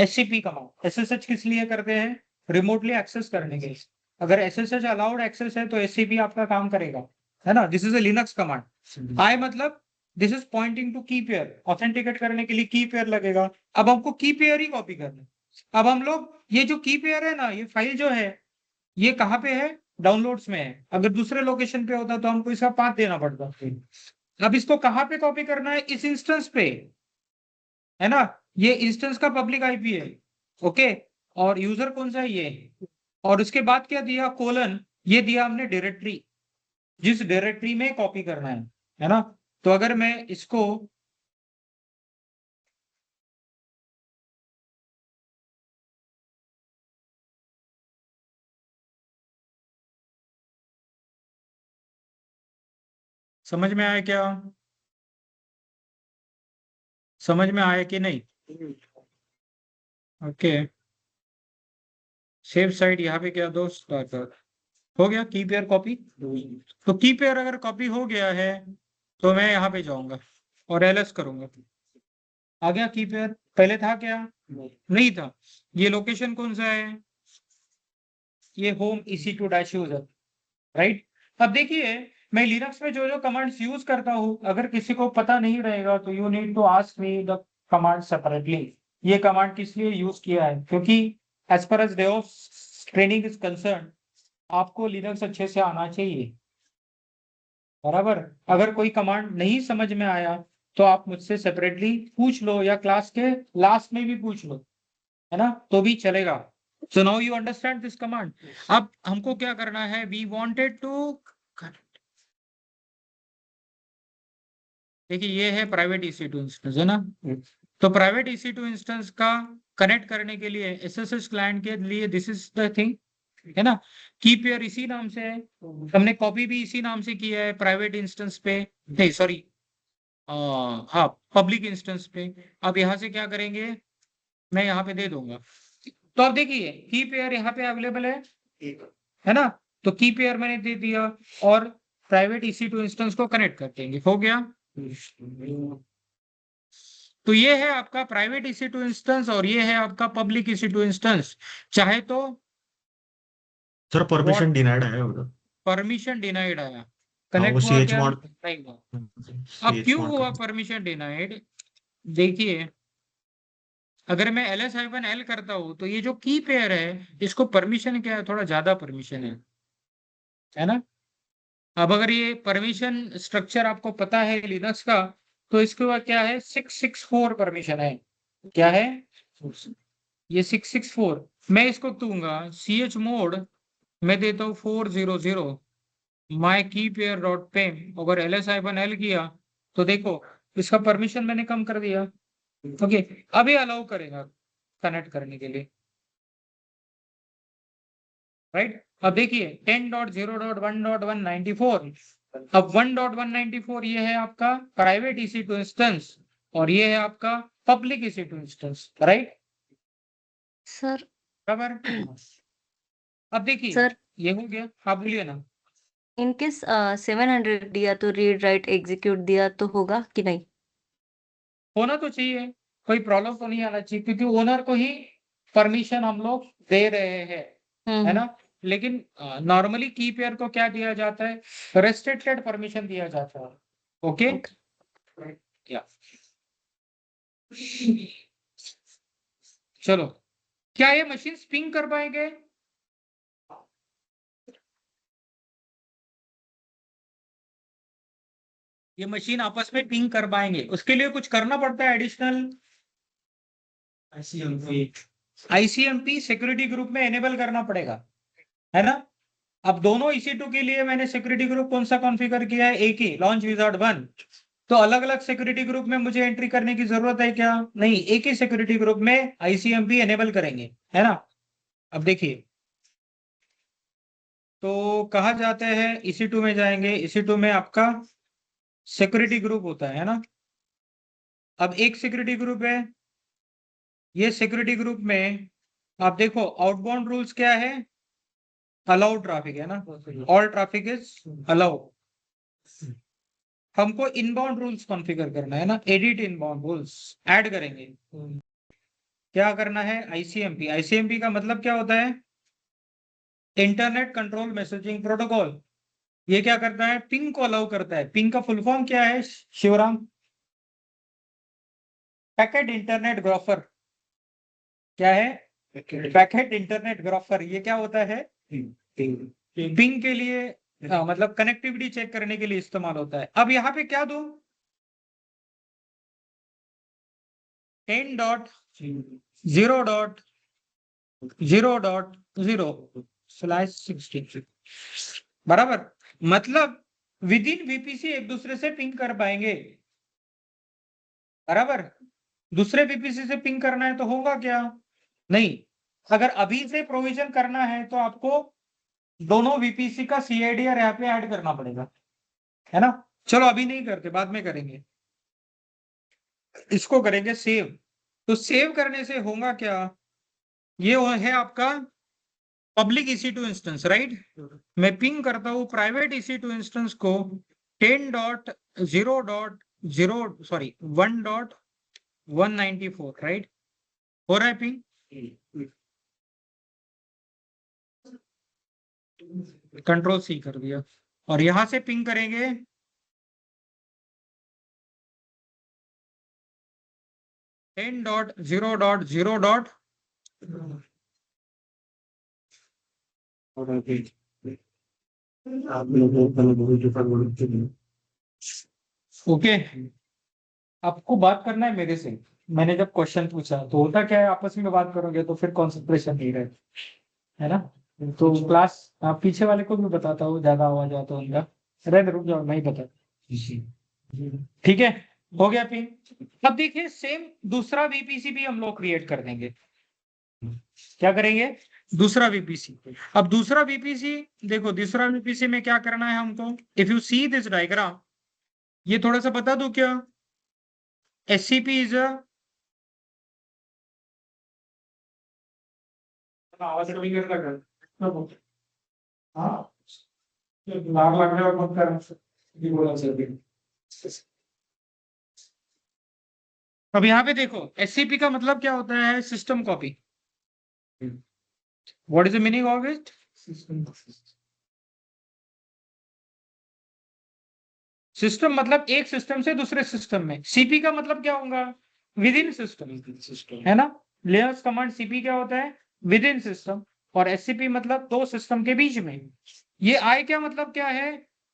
SCP कमांड। SSH किस लिए करते हैं, रिमोटली एक्सेस करने के लिए। अगर SSH अलाउड एक्सेस है तो SCP आपका काम करेगा, है ना। This is a Linux command. I मतलब this is pointing to key pair, authenticate करने के लिए की पेयर लगेगा। अब हमको की पेयर ही कॉपी करना है। अब हम लोग ये जो की पेयर है ना, ये फाइल जो है ये कहाँ पे है, डाउनलोड्स में है। अगर दूसरे लोकेशन पे होता तो हमको इसका पाथ देना पड़ता। अब इसको कहाँ पे कॉपी करना है, इस इंस्टेंस पे, है ना। ये इंस्टेंस का पब्लिक IP है। ओके, और यूजर कौन सा है, ये। और उसके बाद क्या दिया, कोलन, ये दिया हमने डायरेक्टरी, जिस डायरेक्टरी में कॉपी करना है ना। तो अगर मैं इसको, समझ में आया क्या, समझ में आया कि नहीं। ओके, सेव साइड यहाँ पे क्या दोस्त, हो गया की पेयर कॉपी। तो की पेयर अगर कॉपी हो गया है तो मैं यहाँ पे जाऊंगा और LS करूंगा, आ गया की पेयर। पहले था क्या, नहीं था। ये लोकेशन कौन सा है, ये home EC2 dash user, right. अब देखिए, मैं लिनक्स में जो जो कमांड्स यूज करता हूँ, अगर किसी को पता नहीं रहेगा तो you need to ask me the command separately. ये कमांड किस लिए यूज किया है, क्योंकि as per as DevOps training is concern, आपको लिनक्स अच्छे से आना चाहिए, बराबर। अगर कोई कमांड नहीं समझ में आया तो आप मुझसे सेपरेटली पूछ लो या क्लास के लास्ट में भी पूछ लो, है ना, तो भी चलेगा। So now you understand this command. अब हमको क्या करना है, वी वांटेड टू, देखिए ये है प्राइवेट EC2 इंस्टेंस, है ना। तो प्राइवेट EC2 इंस्टेंस का कनेक्ट करने के लिए SSH क्लाइंट के लिए दिस इज द थिंग, है ना। कीप पेयर इसी नाम से है, हमने कॉपी भी इसी नाम से किया है प्राइवेट इंस्टेंस पे, नहीं सॉरी, हाँ पब्लिक इंस्टेंस पे। अब यहाँ से क्या करेंगे, मैं यहाँ पे दे दूंगा। तो अब देखिए की पेयर यहाँ पे अवेलेबल है ना, तो की पेयर मैंने दे दिया और प्राइवेट EC2 इंस्टेंस को कनेक्ट कर देंगे, हो गया। तो ये है आपका प्राइवेट EC2 इंस्टेंस और ये है आपका पब्लिक EC2 इंस्टेंस। चाहे तो सर व्हाट, परमिशन डिनाइड है उधर। परमिशन डिनाइड आया, हाँ वो कनेक्ट हुआ CH क्या, मॉड, नहीं हुआ। अब CH क्यों मॉड हुआ का। परमिशन डिनाइड, देखिए अगर मैं LS-L करता हूं तो ये जो की पेयर है इसको परमिशन क्या है, थोड़ा ज्यादा परमिशन है ना। अब अगर ये परमिशन स्ट्रक्चर आपको पता है लिनक्स का, तो इसके बाद क्या है, 664 परमिशन है, क्या है ये 664। मैं इसको दूंगा CH मोड, मैं देता हूँ 400 माई की पेयर डॉट पेम, अगर LS-L किया तो देखो इसका परमिशन मैंने कम कर दिया। ओके, अभी अलाउ करेगा कनेक्ट करने के लिए, राइट। अब देखिए 10.0.1.194, अब 1.194 ये है आपका प्राइवेट EC2 इंस्टेंस और ये है आपका public EC2 instance, right, sir बराबर। अब देखिए सर ये हो गया, हाँ बोलिए ना। इनकेस 700 दिया तो रीड राइट एग्जीक्यूट दिया तो होगा कि नहीं? होना तो चाहिए, कोई प्रॉब्लम तो नहीं आना चाहिए, क्योंकि ओनर को ही परमिशन हम लोग दे रहे हैं, है हम्म। ना। लेकिन नॉर्मली की पेयर को क्या दिया जाता है, रेस्ट्रिक्टेड परमिशन दिया जाता है। Okay, okay. क्या, चलो, क्या ये मशीन पिंग कर पाएंगे, ये मशीन आपस में पिंग कर पाएंगे, उसके लिए कुछ करना पड़ता है एडिशनल, ICMP सिक्योरिटी ग्रुप में एनेबल करना पड़ेगा, है ना। अब दोनों EC2 के लिए मैंने सिक्योरिटी ग्रुप कौन सा कॉन्फ़िगर किया है, एक ही लॉन्च विजार्ड 1। तो अलग अलग सिक्योरिटी ग्रुप में मुझे एंट्री करने की जरूरत है क्या, नहीं, एक ही सिक्योरिटी ग्रुप में ICMP एनेबल करेंगे, है ना। अब देखिए, तो कहा जाते हैं EC2 में जाएंगे, EC2 में आपका सिक्योरिटी ग्रुप होता है ना। अब एक सिक्योरिटी ग्रुप है, ये सिक्योरिटी ग्रुप में आप देखो आउटबाउंड रूल्स क्या है, अलाउड ट्रैफिक है ना, ऑल ट्रैफिक इज अलाउड। हमको इनबाउंड रूल्स कॉन्फ़िगर करना है ना, एडिट इनबाउंड रूल्स ऐड करेंगे। क्या करना है, ICMP का मतलब क्या होता है, इंटरनेट कंट्रोल मैसेजिंग प्रोटोकॉल। ये क्या करता है, पिंग को अलाउ करता है। पिंग का फुल फॉर्म क्या है शिवराम, पैकेट इंटरनेट ग्राफर, क्या है, पैकेट इंटरनेट ग्राफर। ये क्या होता है, पिंग के लिए, मतलब कनेक्टिविटी चेक करने के लिए इस्तेमाल होता है। अब यहाँ पे क्या दो, 10.0.0.0/16 बराबर, मतलब विद इन VPC एक दूसरे से पिंग कर पाएंगे, बराबर। दूसरे VPC से पिंग करना है तो होगा क्या, नहीं, अगर अभी से प्रोविजन करना है तो आपको दोनों VPC का CIDR यहाँ पे ऐड करना पड़ेगा, है ना। चलो अभी नहीं करते, बाद में करेंगे, इसको करेंगे सेव। तो सेव करने से होगा क्या, ये है आपका पब्लिक EC2 इंस्टेंस, राइट। मैं पिंग करता हूं प्राइवेट EC2 इंस्टेंस को 10.0.0 सॉरी 1.194, राइट, हो रहा है पिंग, कंट्रोल C कर दिया, और यहां से पिंग करेंगे 10.0.0. ओके, आपको बात करना है मेरे से। मैंने जब क्वेश्चन पूछा तो होता क्या है, आपस में बात करोगे तो फिर कॉन्सेंट्रेशन नहीं रहता है ना। तो क्लास आप पीछे वाले को भी बताता हूँ, ज्यादा आवाज आता है उनका। रहने रुक जाओ, नहीं बता। ठीक है, हो गया फिर। अब देखिए सेम दूसरा वीपीसी भी हम लोग क्रिएट कर देंगे। क्या करेंगे? दूसरा वीपीसी। अब दूसरा वीपीसी, देखो दूसरा वीपीसी में क्या करना है हमको। If you see this diagram, ये थोड़ा सा बता दो क्या। एससीपी इज अ, आवाज कमी कर लगा। हाँ, लाग लग जाए और मत कर, ये बोला सर। अब यहाँ पे देखो एससीपी का मतलब क्या होता है, system copy. What is the meaning of it? System मतलब एक सिस्टम से दूसरे सिस्टम में। सीपी का मतलब क्या होगा? विद इन सिस्टम, है ना। लिनक्स कमांड सीपी क्या होता है? With in system. और एससीपी मतलब दो सिस्टम के बीच में। ये आई क्या मतलब क्या है?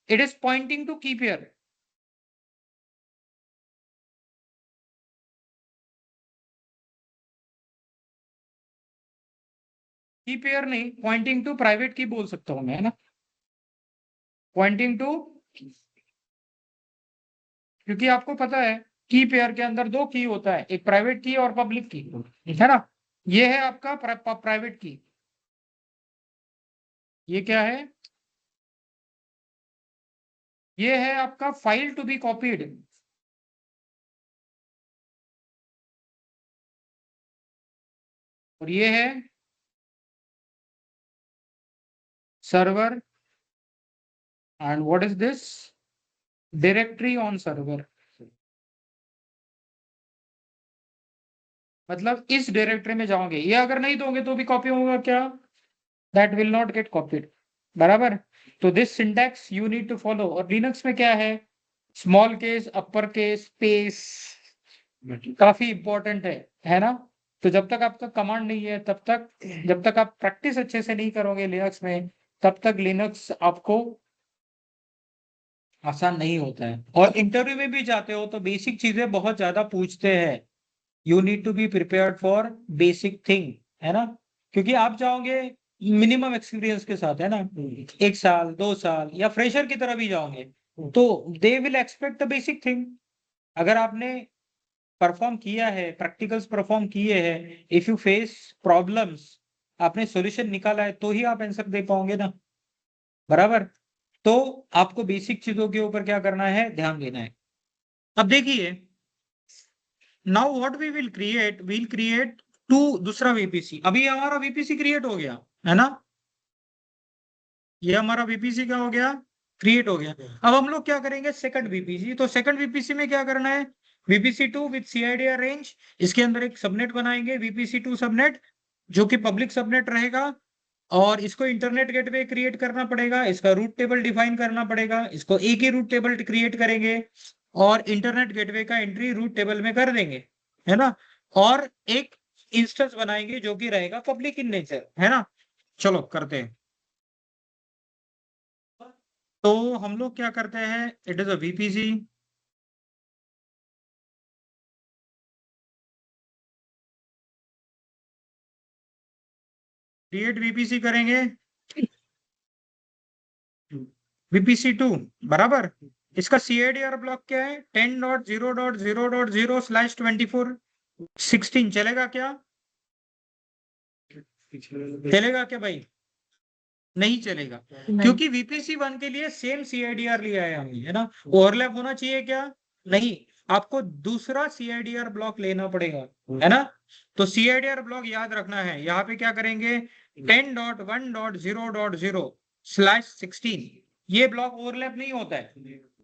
It is pointing to key pair. की पेयर नहीं, पॉइंटिंग टू प्राइवेट की बोल सकता हूं मैं, है ना। पॉइंटिंग टू, क्योंकि आपको पता है की पेयर के अंदर दो की होता है, एक प्राइवेट की और पब्लिक की, है ना। ये है आपका प्राइवेट की। ये क्या है? ये है आपका फाइल टू बी कॉपीड। और ये है server. And what is this? Directory on server. मतलब इस डायरेक्टरी में जाओगे, ये अगर नहीं दोगे तो भी कॉपी होगा क्या? That will not get copied. बराबर। तो this syntax you need to follow. और लिनक्स में क्या है? Small case, upper case, space, काफी इंपॉर्टेंट है ना। तो जब तक आपका कमांड नहीं है तब तक, जब तक आप प्रैक्टिस अच्छे से नहीं करोगे लिनक्स में, तब तक लिनक्स आपको आसान नहीं होता है। और इंटरव्यू में भी जाते हो तो बेसिक चीजें बहुत ज्यादा पूछते हैं। You need to be prepared for basic thing, है ना। क्योंकि आप जाओगे मिनिमम एक्सपीरियंस के साथ, है ना, 1 साल 2 साल या फ्रेशर की तरह भी जाओगे, तो they will expect the basic thing. अगर आपने परफॉर्म किया है, प्रैक्टिकल्स परफॉर्म किए हैं, इफ यू फेस प्रॉब्लम्स, आपने सॉल्यूशन निकाला है, तो ही आप आंसर दे पाओगे ना। बराबर। तो आपको बेसिक चीजों के ऊपर क्या करना है, ध्यान देना है। अब देखिए, now what we will create two दूसरा वीपीसी। अभी हमारा वीपीसी क्रिएट हो गया, है ना। ये हमारा वीपीसी क्या हो गया, क्रिएट हो गया। अब हम लोग क्या करेंगे, सेकंड वीपीसी। तो सेकंड वीपीसी में क्या करना है, वीपीसी 2 विद सीआईडीआर रेंज। इसके अंदर एक सबनेट बनाएंगे, वीपीसी 2 सबनेट, जो कि पब्लिक सबनेट रहेगा। और इसको इंटरनेट गेटवे क्रिएट करना पड़ेगा, इसका रूट टेबल डिफाइन करना पड़ेगा, इसको एक ही रूट टेबल क्रिएट करेंगे और इंटरनेट गेटवे का एंट्री रूट टेबल में कर देंगे, है ना। और एक इंस्टेंस बनाएंगे जो कि रहेगा पब्लिक इन नेचर, है ना। चलो करते हैं। तो हम लोग क्या करते हैं, it is a VPC. Create VPC करेंगे, वीपीसी 2। बराबर। इसका सीआईडीआर ब्लॉक क्या है, 10.0.0.0/24 16 चलेगा क्या? चलेगा क्या भाई? नहीं चलेगा, क्योंकि वीपीसी 1 के लिए सेम सीआईडीआर लिया है हमने, है ना। ओवरलैप होना चाहिए क्या? नहीं, आपको दूसरा सीआईडीआर ब्लॉक लेना पड़ेगा, है ना। तो सीआईडीआर ब्लॉक याद रखना है, यहाँ पे क्या करेंगे, 10.1.0.0/16। ये ब्लॉक ओवरलैप नहीं होता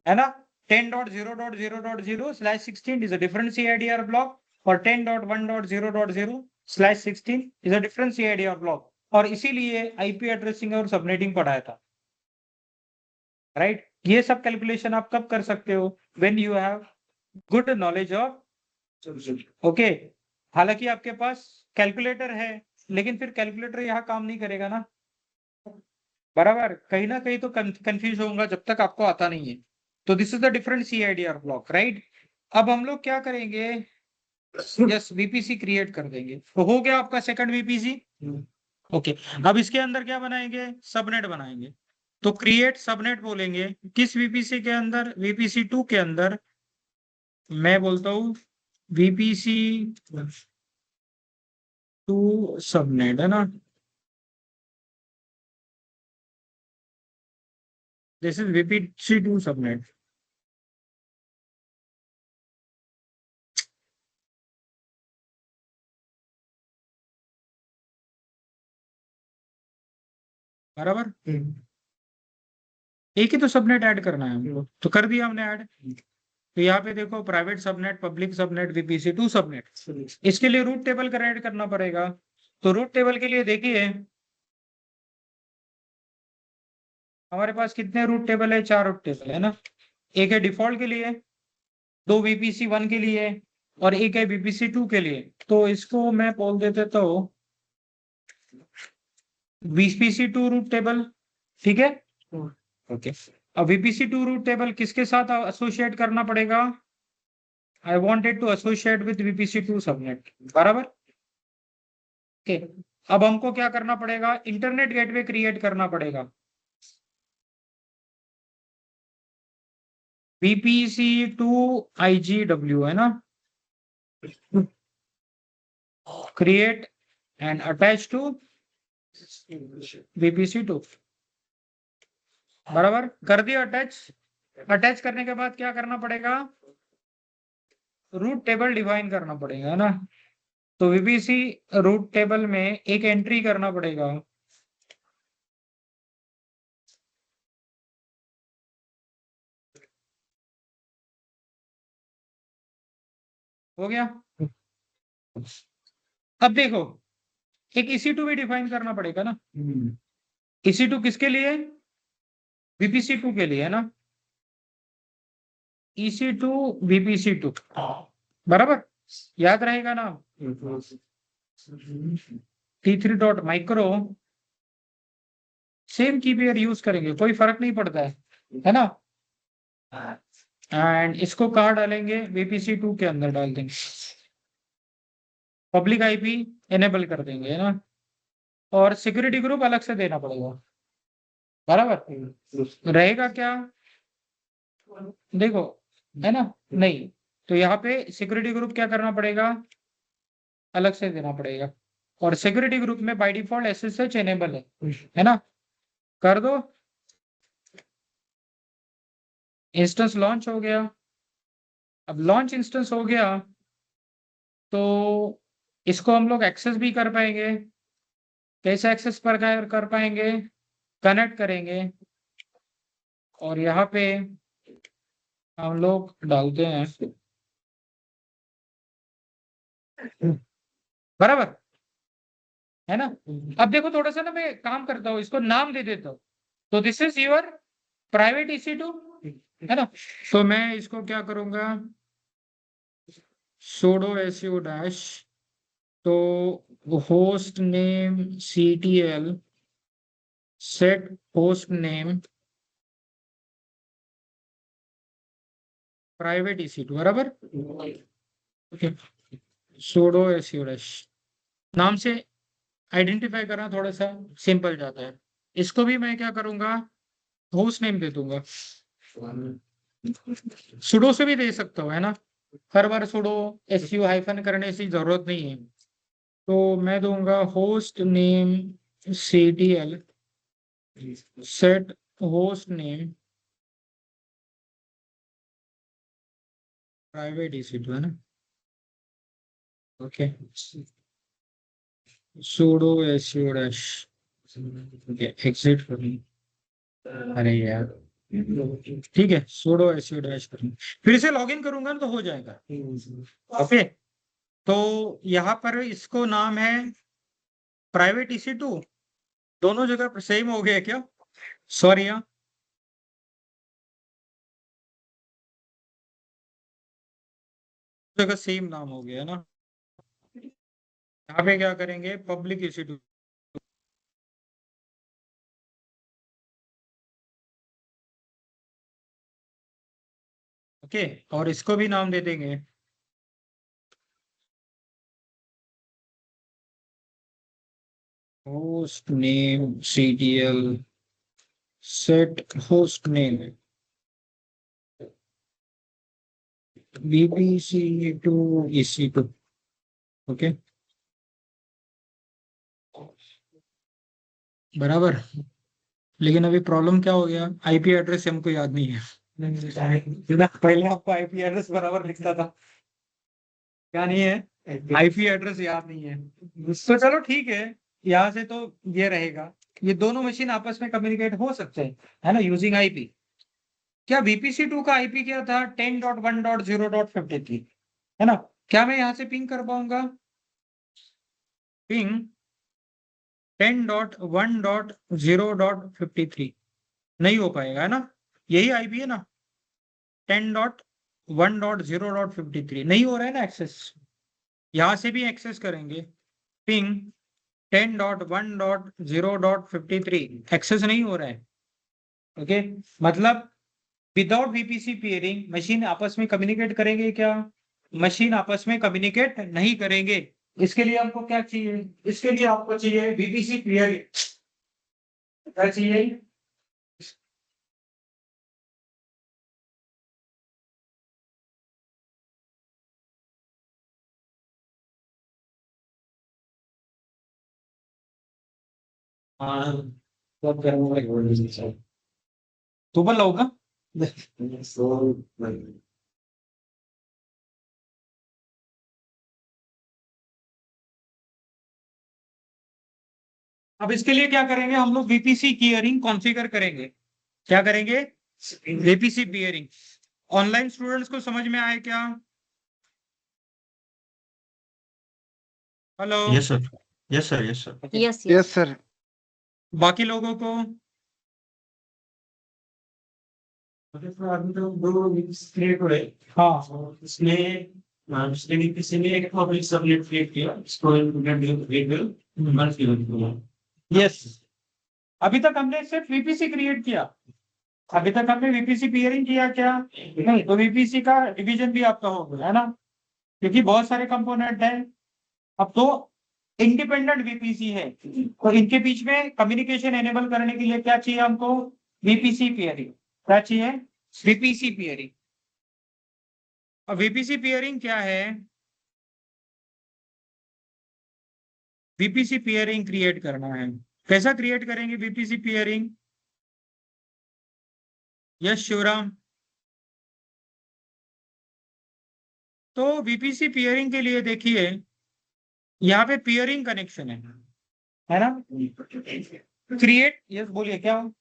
है ना। 10.0.0.0/16 is a different CIDR block, और 10.1.0.0/16 is a different CIDR block. और इसीलिए आईपी एड्रेसिंग और सबनेटिंग पढ़ाया था, राइट। ये सब कैलकुलेशन आप कब कर सकते हो, when you have good knowledge of, okay. हालांकि आपके पास कैलकुलेटर है, लेकिन फिर कैलकुलेटर यहाँ काम नहीं करेगा ना। बराबर, कहीं ना कहीं तो कंफ्यूज होगा जब तक आपको आता नहीं है। तो this is the different CIDR block, right. अब हम लोग क्या करेंगे, यस वीपीसी क्रिएट कर देंगे, तो हो गया आपका सेकंड वीपीसी। ओके, अब इसके अंदर क्या बनाएंगे, सबनेट बनाएंगे। तो क्रिएट सबनेट बोलेंगे किस वीपीसी के अंदर, वीपीसी 2 के अंदर। मैं बोलता हूँ वीपीसी 2 सबनेट, है ना, दिस इज वीपीसी 2 सबनेट। बराबर, एक ही तो सबनेट ऐड करना है हमको, तो कर दिया हमने ऐड। तो यहाँ पे देखो private subnet, public subnet, VPC 2 subnet. इसके लिए रूट टेबल क्रिएट करना पड़ेगा। तो रूट टेबल के लिए देखिए हमारे पास कितने रूट टेबल है, 4 रूट टेबल है ना। एक है डिफॉल्ट के लिए, 2 वीपीसी 1 के लिए, और एक है वीपीसी 2 के लिए। तो इसको मैं बोल देते तो वीपीसी 2 रूट टेबल, ठीक है। ओके, अब वीपीसी 2 रूट टेबल किसके साथ एसोसिएट करना पड़ेगा, I wanted to associate with VPC 2 subnet, बराबर। ओके, अब हमको क्या करना पड़ेगा, इंटरनेट गेटवे क्रिएट करना पड़ेगा। वीपीसी 2 IGW, है ना, create and attach to VPC 2, बराबर कर दिया अटैच। अटैच करने के बाद क्या करना पड़ेगा, रूट टेबल डिफाइन करना पड़ेगा, है ना। तो वीपीसी रूट टेबल में एक एंट्री करना पड़ेगा, हो गया। अब देखो एक EC2 भी डिफाइन करना पड़ेगा ना। EC2 किसके लिए, वीपीसी 2 के लिए, है ना। EC2 वीपीसी 2, बराबर, याद रहेगा ना। T3.micro सेम की पेयर यूज करेंगे, कोई फर्क नहीं पड़ता है ना। एंड इसको कहाँ डालेंगे, वीपीसी 2 के अंदर डाल देंगे, पब्लिक आईपी एनेबल कर देंगे, है ना। और सिक्योरिटी ग्रुप अलग से देना पड़ेगा, बराबर। रहेगा क्या, देखो, है ना, नहीं, तो यहाँ पे सिक्योरिटी ग्रुप क्या करना पड़ेगा, अलग से देना पड़ेगा। और सिक्योरिटी ग्रुप में बाय डिफॉल्ट SSH एनेबल है ना, कर दो। इंस्टेंस लॉन्च हो गया। अब लॉन्च इंस्टेंस हो गया तो इसको हम लोग एक्सेस भी कर पाएंगे। कैसे एक्सेस कर पाएंगे, कनेक्ट करेंगे और यहाँ पे हम लोग डालते हैं, बराबर, है ना। अब देखो थोड़ा सा ना मैं काम करता हूँ, इसको नाम दे देता हूँ। तो this is your private EC2, है ना। तो मैं इसको क्या करूंगा, sudo su dash, तो host name CTL set host name private EC2, बराबर। ओके, sudo su dash नाम से आइडेंटिफाई करना थोड़ा सा सिंपल जाता है। इसको भी मैं क्या करूंगा, होस्ट नेम दे दूंगा। सुडो से भी दे सकता हूँ, है ना, हर बार सुडो SU हाइफन करने की जरूरत नहीं है। तो मैं दूंगा host name CTL set host name private EC2, है ना। Okay, sudo su dash, exit करूँ, अरे यार, ठीक है, sudo su dash करूँ, फिर से लॉगिन करूंगा ना तो हो जाएगा। ओके, तो यहाँ पर इसको नाम है प्राइवेट EC2, दोनों जगह सेम हो गया क्या, सॉरी, यहाँ जगह सेम नाम हो गया ना। यहाँ पे क्या करेंगे, पब्लिक EC2, ओके, और इसको भी नाम दे देंगे host name CTL set host name VPC to EC2। Okay, बराबर। लेकिन अभी प्रॉब्लम क्या हो गया, आईपी एड्रेस हमको याद नहीं है। पहले आपको आईपी एड्रेस बराबर लिखता था, क्या नहीं है, आईपी एड्रेस याद नहीं है। तो चलो ठीक है, यहाँ से तो ये रहेगा, ये दोनों मशीन आपस में कम्युनिकेट हो सकते हैं, है ना, यूजिंग आईपी। क्या VPC2 का आईपी क्या था, 10.1.0.53, है ना। क्या मैं यहाँ से पिंग कर पाऊंगा, पिंग 10.1.0.53 नहीं हो पाएगा, है ना। यही आईपी है ना, 10.1.0.53 नहीं हो रहा है ना एक्सेस। यहां से भी एक्सेस करेंगे, पिंग 10.1.0.53 एक्सेस नहीं हो रहा है। ओके, मतलब विदाउट VPC पेयरिंग मशीन आपस में कम्युनिकेट करेंगे क्या, मशीन आपस में कम्युनिकेट नहीं करेंगे। इसके लिए हमको क्या चाहिए, इसके लिए आपको चाहिए VPC पेयरिंग। क्या चाहिए, तो बोल होगा। अब इसके लिए क्या करेंगे हम लोग, VPC पेयरिंग कॉन्फ़िगर करेंगे। क्या करेंगे, VPC पेयरिंग। ऑनलाइन स्टूडेंट्स को समझ में आए क्या, hello. Yes sir, yes sir, yes sir. Yes yes yes sir. बाकी लोगों को, हाँ, इसमें किसी ने एक पब्लिक सबनेट क्रिएट किया, इसको यस। अभी तक हमने सिर्फ VPC क्रिएट किया, अभी तक हमने VPC पेयरिंग किया क्या नहीं, तो VPC का डिवीजन भी आपका हो गया, है ना, क्योंकि बहुत सारे कंपोनेंट हैं। अब तो इंडिपेंडेंट VPC है, तो इनके बीच में कम्युनिकेशन एनेबल करने के लिए क्या चाहिए हमको, VPC पेयरिंग। क्या चाहिए, VPC पेयरिंग। अब VPC पेयरिंग क्या है, VPC पेयरिंग क्रिएट करना है। कैसा क्रिएट करेंगे VPC पेयरिंग, यस शिवराम। तो VPC पेयरिंग के लिए देखिए, यहाँ पे पेयरिंग कनेक्शन है ना, क्रिएट, यस बोलिए क्या हो?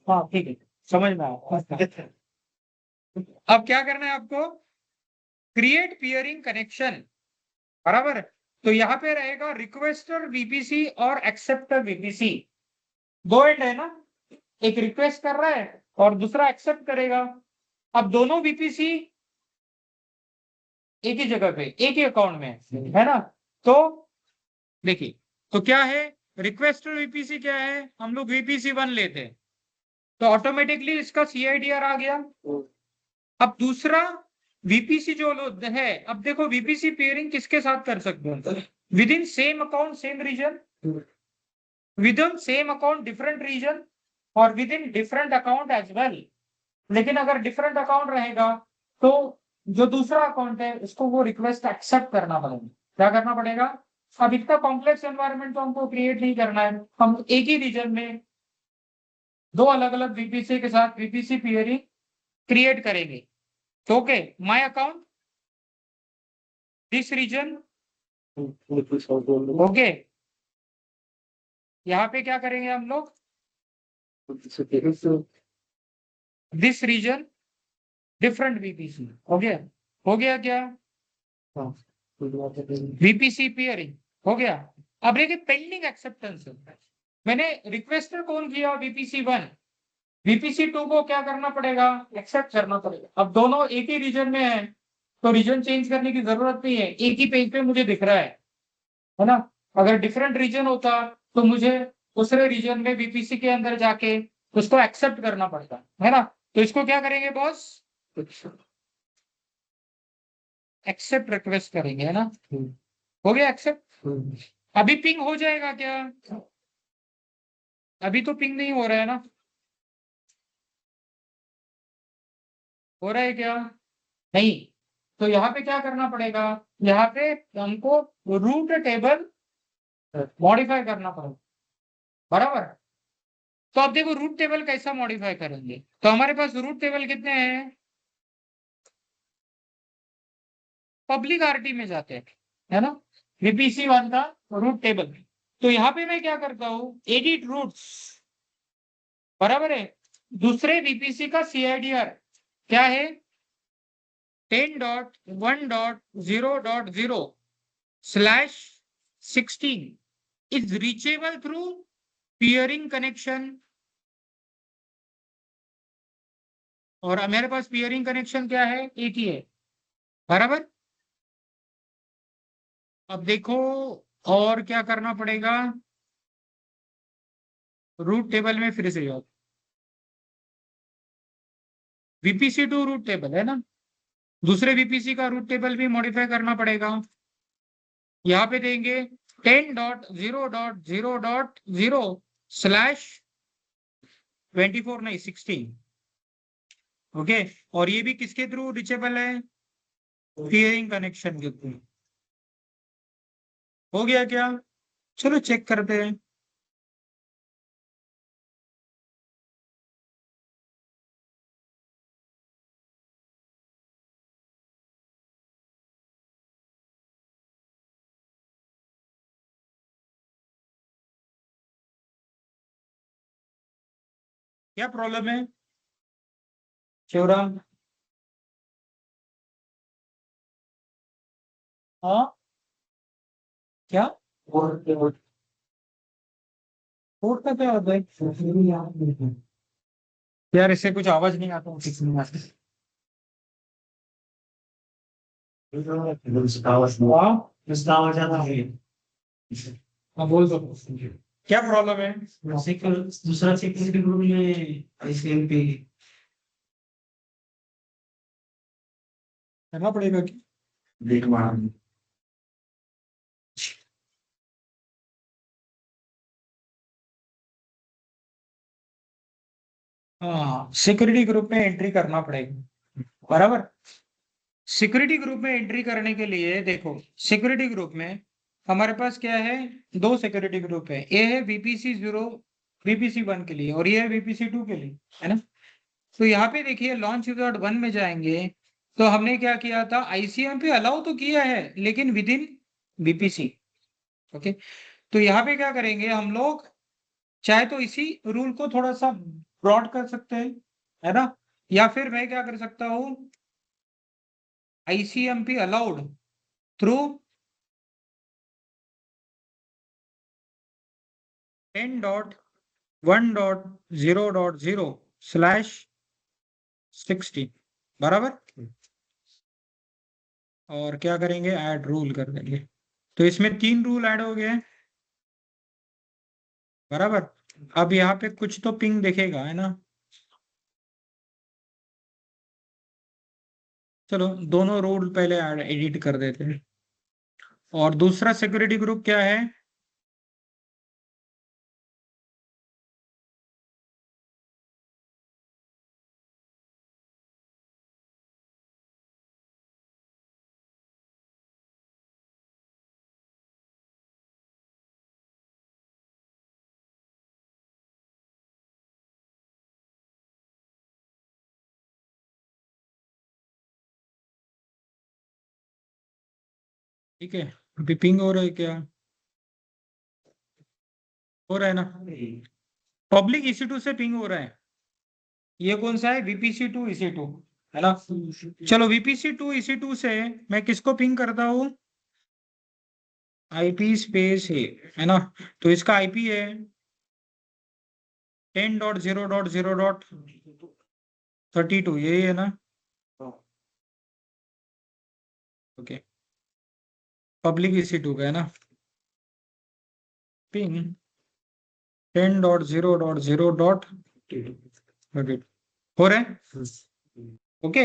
हाँ ठीक है, समझ में आया। अब क्या करना है आपको, क्रिएट पेयरिंग कनेक्शन, बराबर। तो यहाँ पे रहेगा रिक्वेस्टर VPC और एक्सेप्टर VPC, दो एंड है ना, एक रिक्वेस्ट कर रहा है और दूसरा एक्सेप्ट करेगा। अब दोनों VPC एक ही जगह पे एक ही अकाउंट में है ना। तो देखिए, तो क्या है, रिक्वेस्टर VPC क्या है, हम लोग VPC1 लेते हैं, तो ऑटोमेटिकली इसका CIDR आ गया। अब दूसरा VPC जो है, अब देखो VPC पेयरिंग किसके साथ कर सकते हैं, within same account same region, within same account different region, और within different account as well. लेकिन अगर डिफरेंट अकाउंट रहेगा तो जो दूसरा अकाउंट है उसको वो रिक्वेस्ट एक्सेप्ट करना पड़ेगा। क्या करना पड़ेगा, अब इतना कॉम्प्लेक्स एनवायरनमेंट तो हमको क्रिएट नहीं करना है, हम एक ही रीजन में दो अलग अलग VPC के साथ VPC पेयरिंग क्रिएट करेंगे। तो okay, my account this region, okay, यहाँ पे क्या करेंगे हम लोग, दिस रीजन डिफरेंट VPC, हो गया, हो गया क्या, VPC पेयरिंग हो गया। अब देखिए पेंडिंग एक्सेप्टेंस, मैंने रिक्वेस्टर कौन किया, VPC1, VPC2 को क्या करना पड़ेगा, एक्सेप्ट करना पड़ेगा। अब दोनों एक ही रीजन में है, तो रीजन चेंज करने की जरूरत नहीं है, एक ही पेज पे मुझे दिख रहा है ना। अगर डिफरेंट रीजन होता तो मुझे दूसरे रीजन में VPC के अंदर जाके उसको एक्सेप्ट करना पड़ता है ना। तो इसको क्या करेंगे बॉस, एक्सेप्ट रिक्वेस्ट करेंगे, है ना। हो गया एक्सेप्ट। अभी पिंग हो जाएगा क्या, अभी तो पिंग नहीं हो रहा है ना, हो रहा है क्या, नहीं। तो यहाँ पे क्या करना पड़ेगा, यहाँ पे हमको रूट टेबल मॉडिफाई करना पड़ेगा, बराबर। तो अब देखो रूट टेबल कैसा मॉडिफाई करेंगे, तो हमारे पास रूट टेबल कितने हैं, पब्लिक आरटी में जाते हैं, है ना, वीपीसी वन का रूट टेबल। तो यहाँ पे मैं क्या करता हूँ, एडिट रूट्स, बराबर है, दूसरे वीपीसी का सीआईडीआर क्या है, 10.1.0.0/16 is reachable through peering connection। और मेरे पास peering connection क्या है, एक ही है, बराबर। अब देखो और क्या करना पड़ेगा, रूट टेबल में फिर से जाओ, VPC2 रूट टेबल है ना, दूसरे VPC का रूट टेबल भी मॉडिफाई करना पड़ेगा। यहाँ पे देंगे 10.0.0.0/24 नहीं 16, ओके। और ये भी किसके थ्रू रिचेबल है, पियरिंग कनेक्शन के थ्रू। हो गया क्या, चलो चेक करते हैं। क्या प्रॉब्लम है शिवराम, हाँ क्या, कोड का क्या होता है यार, इससे कुछ आवाज नहीं आता, किस में आता है? हाँ हाँ, बोल दो, क्या प्रॉब्लम है, दूसरा सिक्योरिटी ग्रुप में आईसीएमपी करना पड़ेगा कि देख मार हाँ, सिक्योरिटी ग्रुप में एंट्री करना पड़ेगा, बराबर। सिक्योरिटी ग्रुप में एंट्री करने के लिए देखो, सिक्योरिटी ग्रुप में हमारे पास क्या है, दो सिक्योरिटी ग्रुप है, ए है VPC0 VPC1 के लिए, और ये है VPC2 के लिए, है ना। तो यहाँ पे देखिए लॉन्च विजार्ड 1 में जाएंगे, तो हमने क्या किया था, आईसीएम पे अलाउ तो किया है लेकिन विद इन VPC, ओके। तो यहाँ पे क्या करेंगे हम लोग, चाहे तो इसी रूल को थोड़ा सा ब्रॉड कर सकते हैं, है ना, या फिर मैं क्या कर सकता हूँ, ICMP allowed through 10.1.0.0/16, बराबर। और क्या करेंगे, ऐड रूल कर देंगे, तो इसमें 3 रूल ऐड हो गए, बराबर। अब यहाँ पे कुछ तो पिंग दिखेगा, है ना, चलो दोनों रूल पहले एडिट कर देते हैं। और दूसरा सिक्योरिटी ग्रुप क्या है, ठीक है। अभी पिंग हो रहा है क्या, हो रहा है ना, पब्लिक EC2 से पिंग हो रहा है, ये कौन सा है, VPC2 EC2, है ना। चलो VPC2 EC2 से मैं किसको पिंग करता हूँ, IP स्पेस है ना, तो इसका IP है 10.0.0.32, यही है ना, ओके। पब्लिक EC2 का है ना, पिंग 10.0.0.0 ओके, हो रहा है ओके।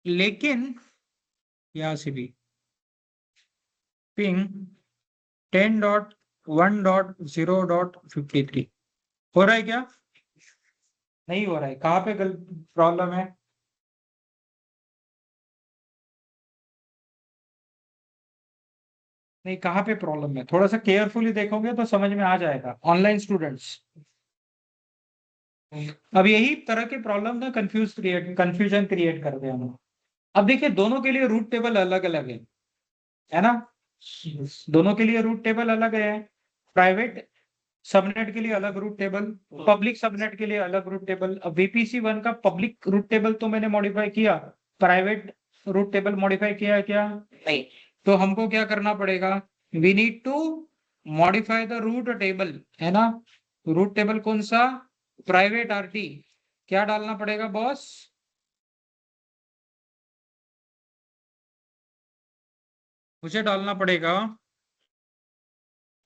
लेकिन यहां से भी पिंग 10.1.0.53 हो रहा है क्या? नहीं हो रहा है। कहाँ पे प्रॉब्लम है? नहीं, कहाँ पे प्रॉब्लम है? थोड़ा सा केयरफुली देखोगे तो समझ में आ जाएगा। ऑनलाइन स्टूडेंट्स, अब यही तरह के प्रॉब्लम ना कंफ्यूजन क्रिएट कर दे हम। अब देखिए, दोनों के लिए रूट टेबल अलग अलग है ना? दोनों के लिए रूट टेबल अलग है। प्राइवेट सबनेट के लिए अलग रूट टेबल, पब्लिक सबनेट के लिए अलग रूट टेबल। अब VPC 1 का पब्लिक रूट टेबल तो मैंने मॉडिफाई किया, प्राइवेट रूट टेबल मॉडिफाई किया है क्या? नहीं। तो हमको क्या करना पड़ेगा? We need to modify the route table, है ना? रूट टेबल कौन सा? Private RT। क्या डालना पड़ेगा बॉस? मुझे डालना पड़ेगा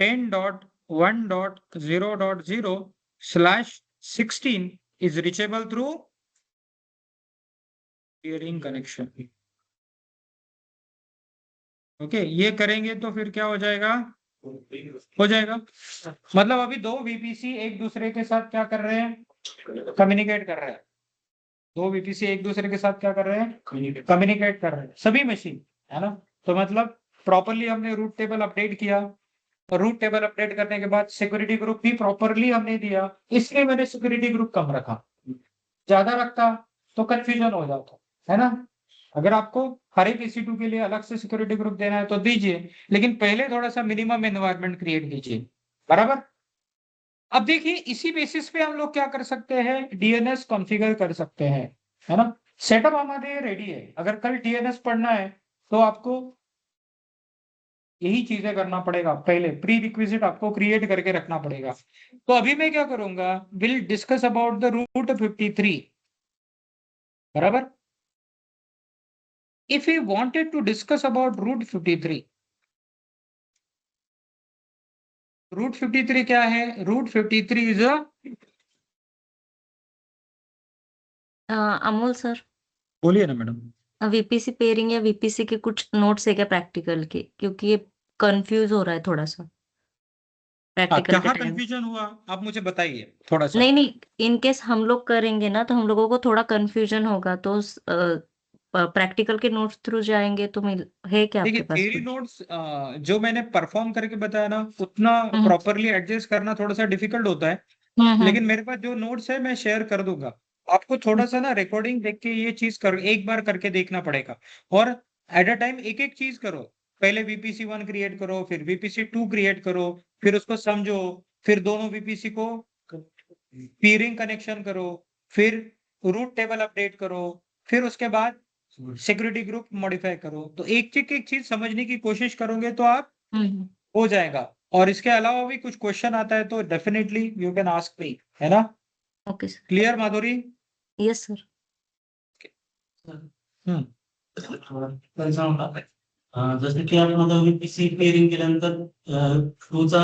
10.1.0.0/16 is reachable through peering connection। Okay, ये करेंगे तो फिर क्या हो जाएगा? हो जाएगा। मतलब अभी दो VPC एक दूसरे के साथ क्या कर रहे हैं? कम्युनिकेट कर रहे हैं। दो VPC एक दूसरे के साथ क्या कर रहे हैं? कम्युनिकेट कर रहे हैं, सभी मशीन, है ना? तो मतलब प्रॉपरली हमने रूट टेबल अपडेट किया, और रूट टेबल अपडेट करने के बाद सिक्योरिटी ग्रुप भी प्रॉपरली हमने दिया, इसलिए मैंने सिक्योरिटी ग्रुप कम रखा। ज्यादा रखता तो कंफ्यूजन हो जाता, है ना? अगर आपको हर एक EC2 के लिए अलग से सिक्योरिटी ग्रुप देना है तो दीजिए, लेकिन पहले थोड़ा सा मिनिमम एनवायरनमेंट क्रिएट कीजिए, बराबर? अब देखिए, इसी बेसिस पे हम लोग क्या कर सकते हैं? DNS कॉन्फ़िगर कर सकते हैं, है ना? सेटअप हमारे रेडी है। अगर कल DNS पढ़ना है तो आपको यही चीजें करना पड़ेगा। पहले प्री रिक्विजिट आपको क्रिएट करके रखना पड़ेगा। तो अभी मैं क्या करूंगा? Will discuss about the Route 53, बराबर? If we wanted to discuss about root 53, root 53 क्या है? root 53 is a, Amol sir, बोलिए ना मैडम। VPC पेयरिंग या VPC के कुछ नोट्स है क्या प्रैक्टिकल के? क्योंकि ये कंफ्यूज हो रहा है थोड़ा सा प्रैक्टिकल के कहाँ टाइम। कंफ्यूजन हुआ आप मुझे बताइए थोड़ा सा। नहीं नहीं, इन केस हम लोग करेंगे ना तो हम लोगों को थोड़ा कंफ्यूजन होगा, तो प्रैक्टिकल के नोट्स थ्रू जाएंगे तो है क्या आपके देखिए, पास थ्योरी कुछ? नोट्स जो मैंने परफॉर्म करके बताया ना, उतना हम्म प्रॉपरली एडजस्ट करना थोड़ा सा डिफिकल्ट होता है। लेकिन मेरे पास जो नोट्स है मैं शेयर कर दूंगा आपको। थोड़ा सा ना रिकॉर्डिंग देख के ये चीज कर एक बार करके देखना पड़ेगा, और एट अ टाइम एक एक चीज करो। पहले VPC 1 क्रिएट करो, फिर VPC 2 क्रिएट करो, फिर उसको समझो, फिर दोनों VPC को पीरिंग कनेक्शन करो, फिर रूट टेबल अपडेट करो, फिर उसके बाद सिक्योरिटी ग्रुप मॉडिफाई करो। तो एक चीज समझने की कोशिश करोगे तो आप हम्म, हो जाएगा। और इसके अलावा भी कुछ क्वेश्चन आता है तो definitely you can ask me, है ना? Okay sir. Clear Madhuri? Yes sir. Hmm जसं की आपण आता VPC पेअरिंग केल्यानंतर टूचा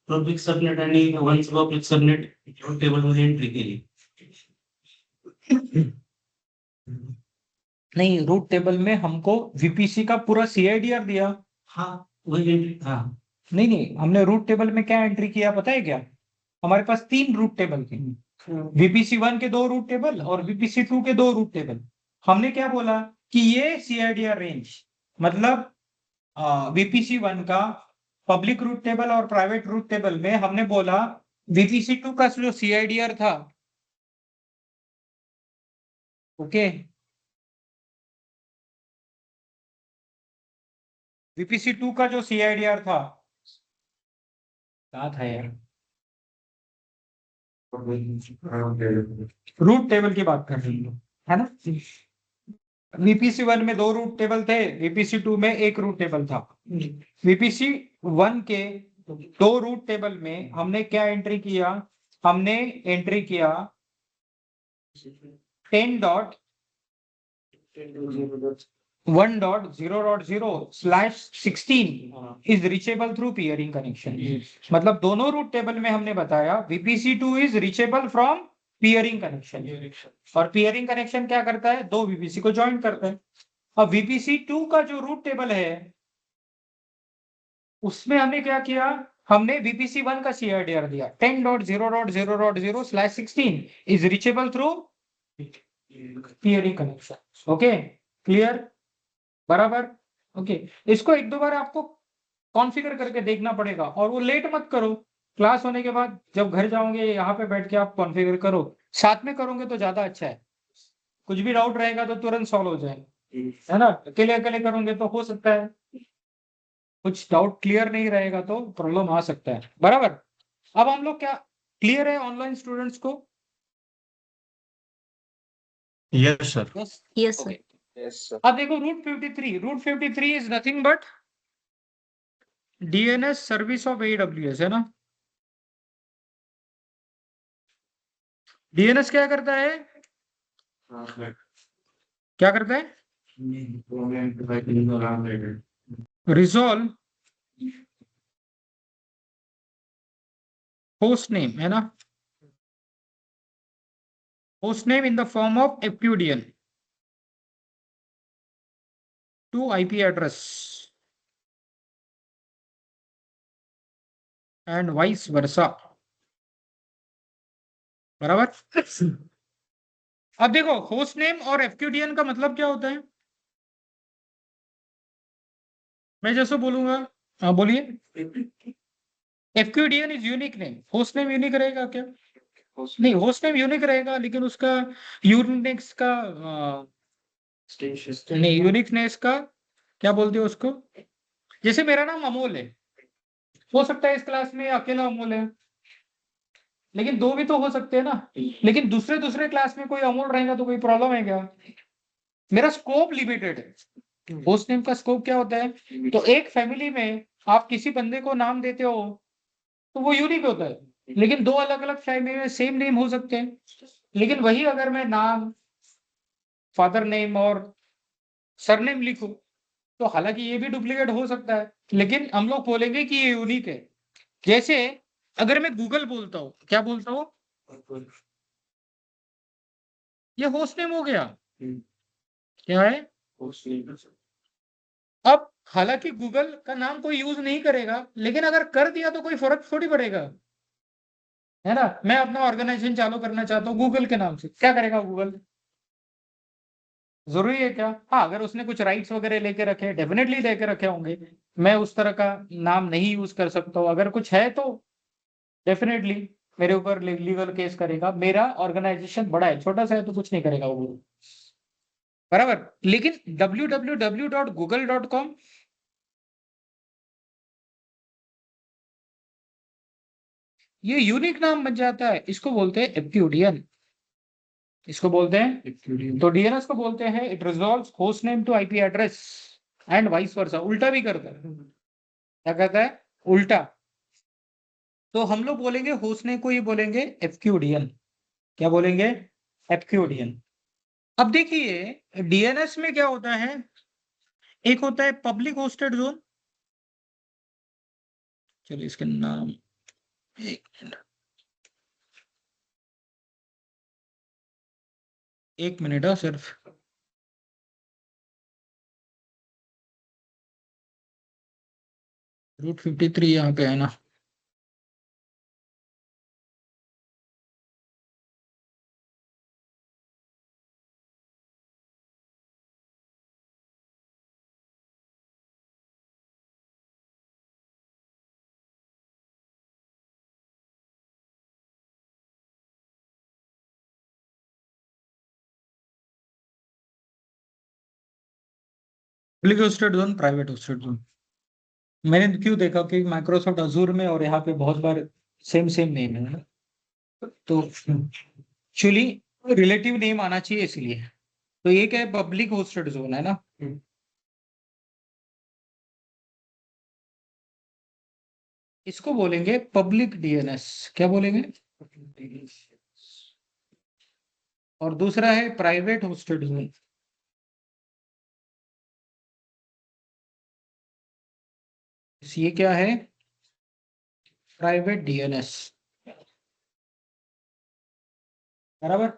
पब्लिक सबनेट आणि वनचा पब्लिक सबनेट टेबल मध्ये एंट्री केली. नहीं, रूट टेबल में हमको VPC का पूरा CIDR दिया। हाँ, वही एंट्री. हाँ, नहीं, हमने रूट टेबल में क्या एंट्री किया पता है क्या? हमारे पास 3 रूट टेबल थे। VPC 1 के 2 रूट टेबल और VPC 2 के 2 रूट टेबल। हमने क्या बोला कि ये CIDR रेंज, मतलब VPC 1 का पब्लिक रूट टेबल और प्राइवेट रूट टेबल में हमने बोला VPC 2 का जो CIDR था, ओके, VPC 2 का जो CIDR था, क्या था यार? रूट टेबल की बात कर रही हूँ, है ना? VPC 1 में 2 रूट टेबल थे, VPC 2 में 1 रूट टेबल था। VPC 1 के 2 रूट टेबल में हमने क्या एंट्री किया? हमने एंट्री किया 10. 1.0.0/16 is reachable through peering connection. मतलब दोनों रूट टेबल में हमने बताया VPC2 is reachable from peering connection, और पियरिंग कनेक्शन क्या करता है, दो VPC को ज्वाइन करता है। अब VPC2 का जो रूट टेबल है उसमें हमने क्या किया, हमने VPC1 का CIDR दिया 10.0.0.0/16 is reachable through peering connection. Okay, clear, बराबर। ओके, इसको एक दो बार आपको कॉन्फ़िगर करके देखना पड़ेगा, और वो लेट मत करो, क्लास होने के बाद जब घर जाओगे यहाँ पे बैठ के आप कॉन्फ़िगर करो, साथ में करोगे तो ज्यादा अच्छा है। कुछ भी डाउट रहेगा तो तुरंत सॉल्व हो जाएगा, है ना। अकेले अकेले करोगे तो हो सकता है कुछ डाउट क्लियर नहीं रहेगा तो प्रॉब्लम आ सकता है, बराबर। अब हम लोग क्या क्लियर है ऑनलाइन स्टूडेंट्स को? Yes sir. Yes, yes okay. Sir. अब देखो Route 53 is nothing but DNS service of AWS, है ना। DNS क्या करता है, क्या करता है, रिजॉल्व होस्ट नेम, है ना, host name in the form of FQDN to IP address and vice versa, बराबर। अब देखो होस्ट नेम और FQDN का मतलब क्या होता है, मैं जैसे बोलूंगा, हाँ बोलिए। FQDN is unique name, host name unique रहेगा क्या, नहीं होस्ट नेम यूनिक रहेगा लेकिन उसका यूनिकनेस का नहीं, यूनिकनेस का क्या बोलते हो उसको, जैसे मेरा नाम अमोल है, हो सकता है इस क्लास में अकेला अमोल है, लेकिन दो भी तो हो सकते हैं ना, लेकिन दूसरे दूसरे क्लास में कोई अमोल रहेगा तो कोई प्रॉब्लम है क्या, मेरा स्कोप लिमिटेड है। होस्ट नेम का स्कोप क्या होता है, तो एक फैमिली में आप किसी बंदे को नाम देते हो तो वो यूनिक होता है, लेकिन दो अलग अलग फैमिली में सेम नेम हो सकते हैं, लेकिन वही अगर मैं नाम, फादर नेम और सरनेम लिखूं तो हालांकि ये भी डुप्लीकेट हो सकता है, लेकिन हम लोग बोलेंगे कि ये यूनिक है। जैसे अगर मैं गूगल बोलता हूँ, क्या बोलता हूँ, ये होस्ट नेम हो गया, क्या है, अब हालांकि गूगल का नाम कोई यूज नहीं करेगा, लेकिन अगर कर दिया तो कोई फर्क थोड़ी पड़ेगा, है ना। मैं अपना ऑर्गेनाइजेशन चालू करना चाहता हूँ गूगल के नाम से, क्या करेगा गूगल, जरूरी है क्या, हाँ अगर उसने कुछ राइट्स वगैरह लेके रखे, डेफिनेटली लेके रखे होंगे, मैं उस तरह का नाम नहीं यूज कर सकता हूँ, अगर कुछ है तो डेफिनेटली मेरे ऊपर लीगल केस करेगा। मेरा ऑर्गेनाइजेशन बड़ा है, छोटा सा है तो कुछ नहीं करेगा वो, बराबर। लेकिन www.google.com ये यूनिक नाम बन जाता है, इसको बोलते हैं FQDN, इसको बोलते हैं तो DNS को बोलते हैं it resolves host name to IP address and vice versa, उल्टा भी करता है, क्या कहता है, उल्टा। तो हम लोग बोलेंगे होस्ट नेम को, ये बोलेंगे FQDN, क्या बोलेंगे, FQDN। अब देखिए DNS में क्या होता है, एक होता है पब्लिक होस्टेड जोन, चलिए इसके नाम, एक मिनट, एक मिनट सिर्फ, रूट 53 यहाँ पे है ना, public hosted zone, private hosted zone. मैंने क्यों देखा कि माइक्रोसॉफ्ट अजूर में और यहाँ पे बहुत बार सेम सेम नेम है ना, तो एक्चुअली रिलेटिव नेम आना चाहिए इसलिए। तो ये क्या है, पब्लिक होस्टेड जोन है ना, इसको बोलेंगे पब्लिक DNS, क्या बोलेंगे, और दूसरा है प्राइवेट होस्टेड जोन, ये क्या है? प्राइवेट डीएनएस, बराबर।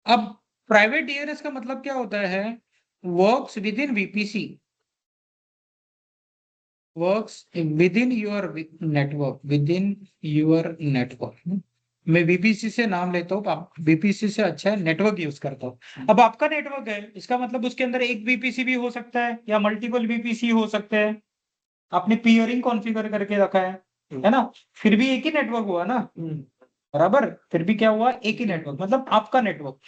अब प्राइवेट डीएनएस का मतलब क्या होता है? Works with in VPC, works with in your network, with in your network. मैं वीपीसी से नाम लेता हूँ, आप वीपीसी से अच्छा है नेटवर्क यूज करता हूँ। अब आपका नेटवर्क है, इसका मतलब उसके अंदर एक वीपीसी भी हो सकता है या मल्टीपल वीपीसी हो सकते हैं। आपने पियरिंग कॉन्फ़िगर करके रखा है ना, फिर भी एक ही नेटवर्क हुआ ना, बराबर। फिर भी क्या हुआ? एक ही नेटवर्क, मतलब आपका नेटवर्क।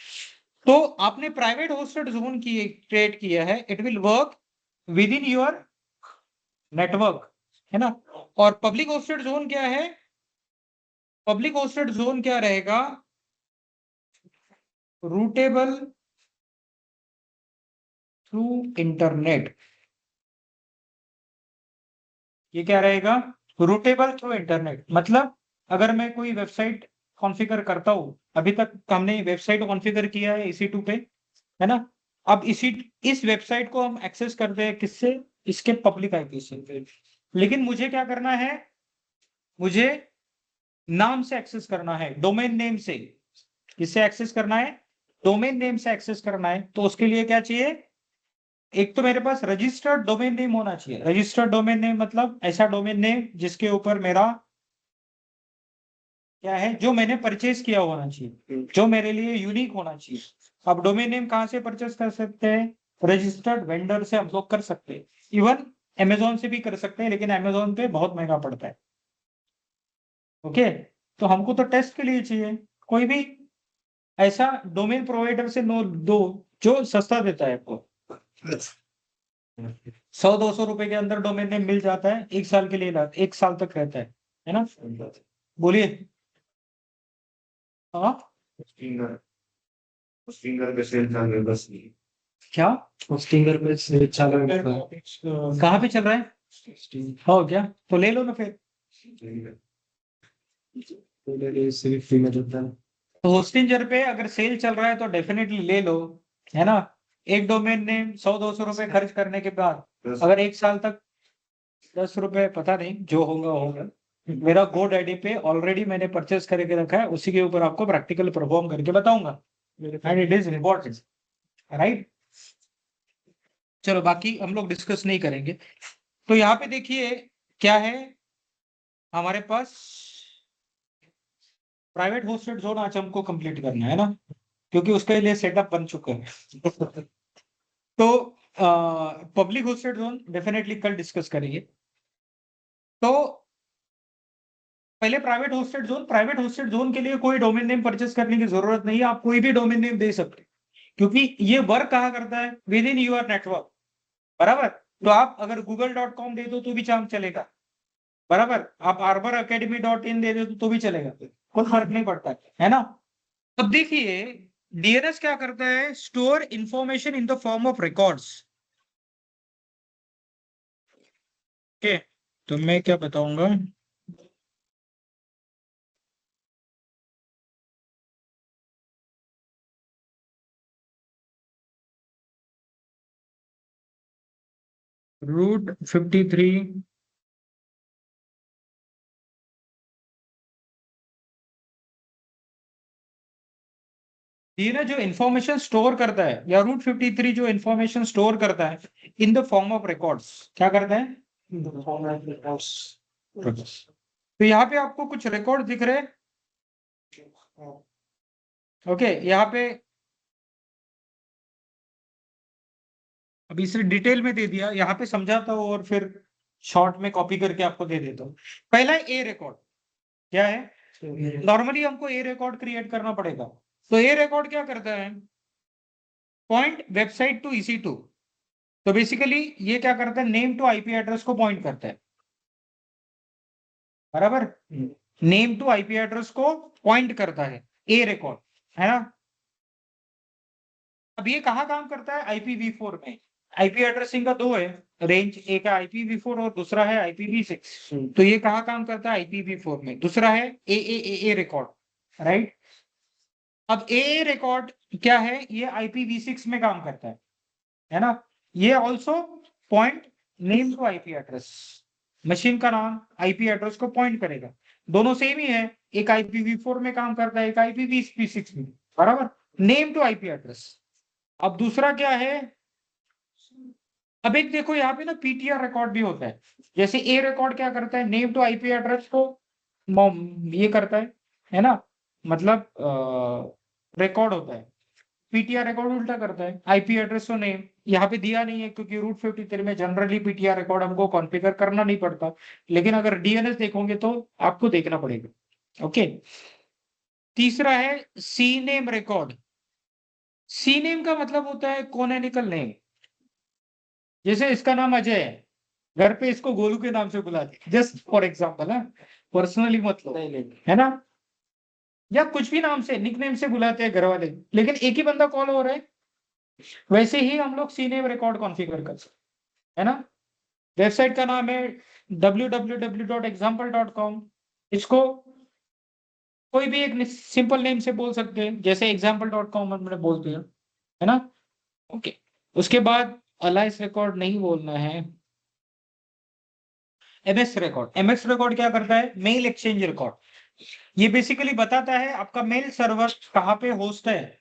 तो आपने प्राइवेट होस्टेड जोन क्रिएट किया है, it will work with in your network, है ना। और पब्लिक होस्टेड जोन क्या है? पब्लिक होस्टेड जोन क्या रहेगा? Routable through internet. ये क्या रहेगा? Routable through internet. मतलब अगर मैं कोई वेबसाइट कॉन्फ़िगर करता हूं, अभी तक हमने वेबसाइट कॉन्फ़िगर किया है EC2 पे, है ना। अब इस वेबसाइट को हम एक्सेस करते हैं किससे? इसके पब्लिक आईपी से। लेकिन मुझे क्या करना है? मुझे नाम से एक्सेस करना है, डोमेन नेम से। किससे एक्सेस करना है? डोमेन नेम से एक्सेस करना है। तो उसके लिए क्या चाहिए? एक तो मेरे पास रजिस्टर्ड डोमेन नेम होना चाहिए। रजिस्टर्ड डोमेन नेम मतलब ऐसा डोमेन नेम जिसके ऊपर मेरा क्या है, जो मैंने परचेज किया होना चाहिए, जो मेरे लिए यूनिक होना चाहिए। अब डोमेन नेम कहां से परचेज कर सकते हैं? रजिस्टर्ड वेंडर से हम लोग कर सकते हैं। इवन अमेजोन से भी कर सकते हैं, लेकिन अमेजोन पे बहुत महंगा पड़ता है। ओके, तो हमको तो टेस्ट के लिए चाहिए कोई भी ऐसा डोमेन प्रोवाइडर से नो दो जो सस्ता देता है आपको। 100-200 रुपए के अंदर डोमेन नेम मिल जाता है, 1 साल के लिए, 1 साल तक रहता है ना। बोलिए। हाँ, स्टिंगर पे सेल चल रही है बस। क्या? स्टिंगर पे से चल रहा है। कहाँ पे चल रहा है? हो क्या? तो ले लो ना फिर। फ्री में देता है। तो होस्टिंजर पे अगर सेल चल रहा है तो डेफिनेटली ले लो, है ना। एक डोमेन नेम 100-200 रुपए खर्च करने के बाद अगर 1 साल तक 10 रुपए, पता नहीं, जो होगा होगा। मेरा गो डैडी पे ऑलरेडी मैंने परचेस करके रखा है, उसी के ऊपर आपको प्रैक्टिकल परफॉर्म करके बताऊंगा, and it is important, right. चलो बाकी हम लोग डिस्कस नहीं करेंगे। तो यहाँ पे देखिए क्या है हमारे पास, प्राइवेट होस्टेड जोन आज हमको कंप्लीट करना है ना, क्योंकि उसके लिए सेटअप बन चुका है। तो पब्लिक होस्टेड जोन डेफिनेटली कल डिस्कस करेंगे। तो पहले प्राइवेट होस्टेड जोन के लिए कोई डोमेन नेम परचेस करने की जरूरत नहीं है, आप कोई भी डोमेन नेम दे सकते हैं, क्योंकि ये वर्क कहाँ करता है? विद इन यूर नेटवर्क, बराबर। तो आप अगर google.com दे दो तो भी काम चलेगा, बराबर। आप arboracademy.in दे दो तो भी चलेगा, कोई फर्क नहीं पड़ता है ना। अब देखिए डीएनएस क्या करता है? Store information in the form of records. Okay, तो मैं क्या बताऊंगा, रूट 53 ये ना जो इंफॉर्मेशन स्टोर करता है, या रूट 53 जो इंफॉर्मेशन स्टोर करता है इन द फॉर्म ऑफ रिकॉर्ड्स, क्या करता है? तो यहाँ पे आपको कुछ रिकॉर्ड दिख रहे हैं। ओके, यहाँ पे अभी इसे डिटेल में दे दिया, यहाँ पे समझाता हूँ और फिर शॉर्ट में कॉपी करके आपको दे देता हूँ। पहला ए रिकॉर्ड क्या है? नॉर्मली हमको ए रिकॉर्ड क्रिएट करना पड़ेगा। तो ए रिकॉर्ड क्या करता है? Point website to EC2। तो बेसिकली ये क्या करता है? नेम टू आईपी एड्रेस को पॉइंट करता है, बराबर। नेम टू आईपी एड्रेस को पॉइंट करता है ए रिकॉर्ड, है ना। अब ये कहाँ काम करता है? IPv4 में। आईपी एड्रेसिंग का दो है रेंज, एक है IPv4 और दूसरा है IPv6। तो ये कहाँ काम करता है? IPv4 में। दूसरा है ए रिकॉर्ड, राइट। अब ए रिकॉर्ड क्या है? ये IPv6 में काम करता है ना। ये also point name to IP address, machine का नाम आईपी एड्रेस को पॉइंट करेगा। दोनों सेम ही है, एक IPv4 में काम करता है, एक IPv6 में, बराबर। Name to IP address. अब दूसरा क्या है, अब एक देखो यहाँ पे ना पीटीआर रिकॉर्ड भी होता है। जैसे ए रिकॉर्ड क्या करता है, नेम टू आईपी एड्रेस को ये करता है ना, मतलब रिकॉर्ड होता है। पीटीआर रिकॉर्ड उल्टा करता है, आईपी एड्रेस तो नेम यहाँ पे दिया नहीं है, क्योंकि रूट 53 में जनरली पीटीआर रिकॉर्ड हमको कॉन्फ़िगर करना नहीं पड़ता, लेकिन अगर डीएनएस देखोगे तो आपको देखना पड़ेगा। ओके। तीसरा है C name record. C name का मतलब होता है कॉनोनिकल नेम। जैसे इसका नाम अजय है, घर पे इसको गोलू के नाम से बुलाते, जस्ट फॉर एग्जाम्पल है, पर्सनली मतलब, है ना, या कुछ भी नाम से निकनेम से बुलाते हैं घर वाले, लेकिन एक ही बंदा कॉल हो रहा है। वैसे ही हम लोग सी नेम रिकॉर्ड कॉन्फ़िगर कर सकते हैं ना। वेबसाइट का नाम है www.example.com। इसको कोई भी एक सिंपल नेम से बोल सकते हैं, जैसे example.com हमने बोल दिया, है ना। ओके। उसके बाद अलाइस रिकॉर्ड नहीं बोलना है, एमएस रिकॉर्ड। एमएस रिकॉर्ड क्या करता है, मेल एक्सचेंज रिकॉर्ड। ये बेसिकली बताता है आपका मेल सर्वर कहाँ पे होस्ट है।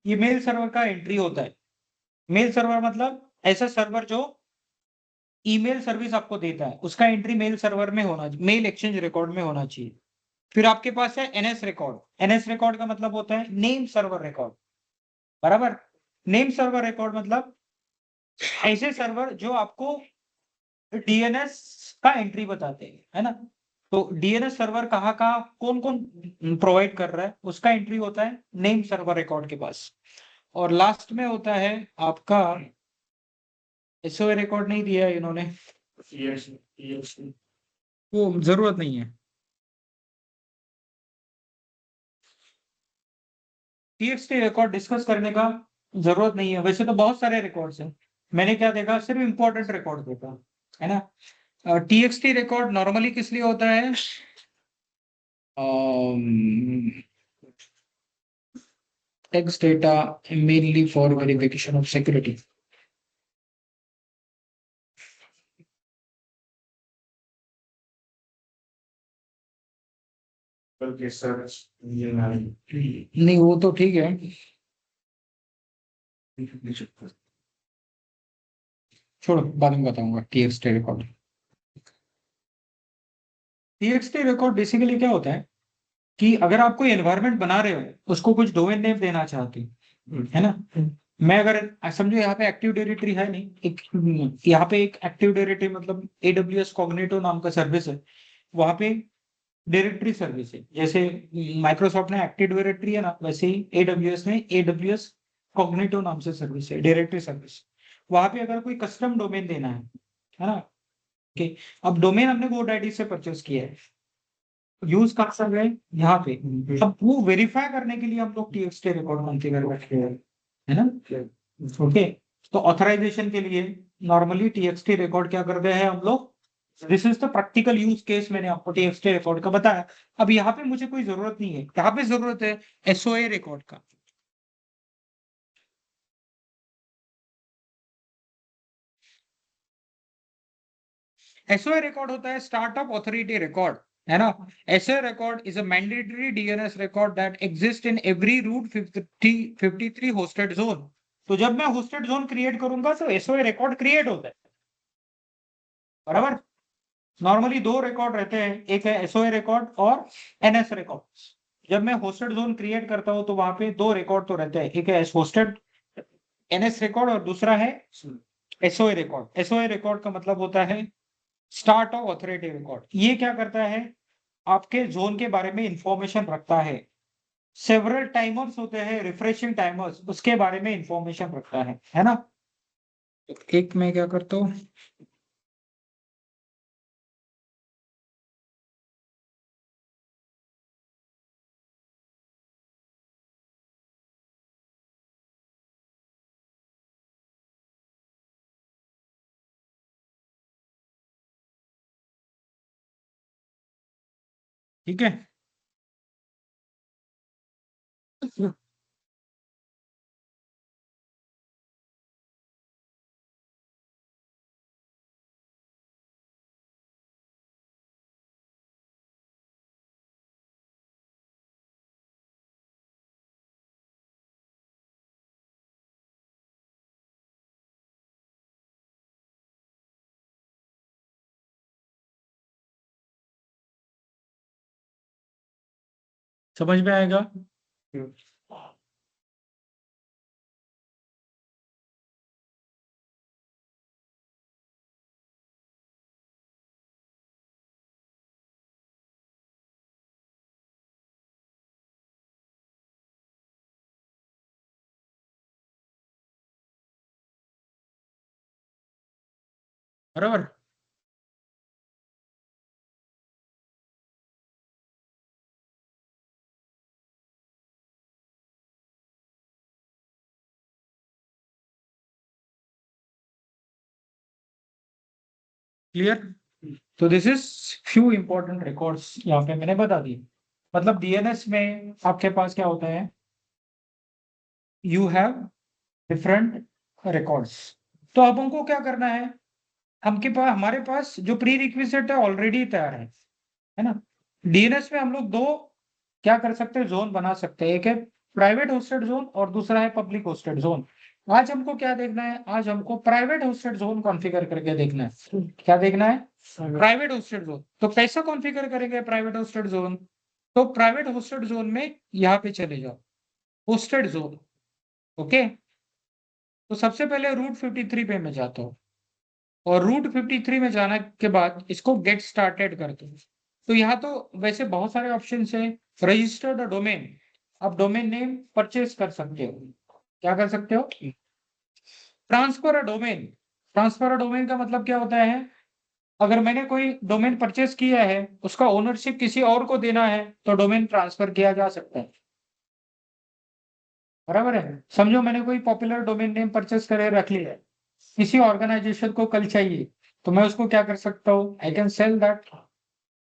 ये मेल सर्वर का एंट्री होता है। मेल सर्वर मतलब ऐसा सर्वर जो ईमेल सर्विस आपको देता है, उसका एंट्री मेल सर्वर में होना चाहिए, मेल एक्सचेंज रिकॉर्ड में होना चाहिए। फिर आपके पास है एनएस रिकॉर्ड। एनएस रिकॉर्ड का मतलब होता है नेम सर्वर रिकॉर्ड, बराबर। नेम सर्वर रिकॉर्ड मतलब ऐसे सर्वर जो आपको डीएनएस का एंट्री बताते हैं, है ना। तो डीएनएस सर्वर कहाँ कहाँ कौन कौन प्रोवाइड कर रहा है, उसका एंट्री होता है नेम सर्वर रिकॉर्ड के पास। और लास्ट में होता है आपका एसओए रिकॉर्ड, नहीं दिया है इन्होंने, वो जरूरत नहीं है। टीएक्सटी रिकॉर्ड डिस्कस करने का जरूरत नहीं है, वैसे तो बहुत सारे रिकॉर्ड्स हैं। मैंने क्या देखा, सिर्फ इंपॉर्टेंट रिकॉर्ड देखा, है ना। टीएक्सटी रिकॉर्ड नॉर्मली किस लिए होता है, text data, mainly for verification of security. नहीं वो तो ठीक है, छोड़ो बाद में बताऊंगा। TXT record, TXT record basically क्या होता है कि अगर आप कोई एनवायरनमेंट बना रहे हो, उसको कुछ डोमेन नेम देना चाहते हो, है ना। मैं अगर समझो यहाँ पे एक्टिव डायरेक्टरी है नहीं, एक यहाँ पे एक एक्टिव डायरेक्टरी मतलब AWS कॉग्निटो नाम का सर्विस है, वहां पे डायरेक्टरी सर्विस है। जैसे माइक्रोसॉफ्ट ने एक्टिव डायरेक्टरी है ना, वैसे ही AWS में AWS कॉग्निटो नाम से सर्विस है, डायरेक्टरी सर्विस। वहां पे अगर कोई कस्टम डोमेन देना है ना, ओके। अब डोमेन हमने GoDaddy से परचेस किया है, यूज कर सकते हैं यहाँ पे। अब वो वेरीफाई करने के लिए हम लोग टीएक्सटी रिकॉर्ड कॉन्फ़िगर करते हैं, है ना। ओके। तो ऑथराइजेशन के लिए नॉर्मली टीएक्सटी रिकॉर्ड क्या करते हैं हम लोग, this is the practical use case, मैंने आपको टीएक्सटी रिकॉर्ड का बताया। अब यहाँ पे मुझे कोई जरूरत नहीं है, यहाँ पे जरूरत है एसओए रिकॉर्ड का। एसओए रिकॉर्ड होता है स्टार्टअप ऑथोरिटी रिकॉर्ड, है ना। SOA record is a mandatory DNS record that exist in every Route 53 hosted zone. तो जब मैं होस्टेड जोन क्रिएट करूंगा तो एसओए रिकॉर्ड क्रिएट होता है, बराबर। नॉर्मली दो रिकॉर्ड रहते हैं, एक है एसओए रिकॉर्ड और एनएस रिकॉर्ड। जब मैं होस्टेड जोन क्रिएट करता हूं तो वहां पे दो रिकॉर्ड तो रहते हैं, एक है होस्टेड एनएस रिकॉर्ड और दूसरा है एसओए रिकॉर्ड। एसओए रिकॉर्ड का मतलब होता है स्टार्ट ऑफ ऑथोरिटी रिकॉर्ड। ये क्या करता है, आपके जोन के बारे में इंफॉर्मेशन रखता है। सेवरल टाइमर्स होते हैं, रिफ्रेशिंग टाइमर्स, उसके बारे में इंफॉर्मेशन रखता है ना। एक मैं क्या करता हूँ, ठीक है। समझ में आएगा? बराबर। क्लियर? तो this is few important records यहाँ पे मैंने बता दिए। मतलब डीएनएस में आपके पास क्या होता है, यू हैव डिफरेंट रिकॉर्ड्स। तो अब हमको क्या करना है, हमारे पास जो प्री रिक्विजिट है ऑलरेडी तैयार है ना। डीएनएस में हम लोग दो क्या कर सकते हैं, जोन बना सकते हैं। एक है प्राइवेट होस्टेड जोन और दूसरा है पब्लिक होस्टेड जोन। आज हमको क्या देखना है, आज हमको प्राइवेट होस्टेड जोन कॉन्फ़िगर करके देखना है। क्या देखना है? Private hosted zone. तो कैसा कॉन्फ़िगर करेंगे प्राइवेट होस्टेड जोन? तो प्राइवेट होस्टेड जोन में यहाँ पे चले जाओ, होस्टेड जोन। ओके, तो सबसे पहले रूट 53 पे मैं जाता हूँ और रूट 53 में जाने के बाद इसको गेट स्टार्टेड करते हैं। तो यहाँ तो वैसे बहुत सारे ऑप्शन है। रजिस्टर्ड डोमेन, आप डोमेन नेम परचेज कर सकते हो। क्या कर सकते हो? Transfer domain. ट्रांसफर डोमेन का मतलब क्या होता है, अगर मैंने कोई डोमेन परचेज किया है, उसका ओनरशिप किसी और को देना है, तो डोमेन ट्रांसफर किया जा सकता है। बराबर है। समझो मैंने कोई पॉपुलर डोमेन नेम परचेज करे रख लिया है, किसी ऑर्गेनाइजेशन को कल चाहिए, तो मैं उसको क्या कर सकता हूँ, I can sell that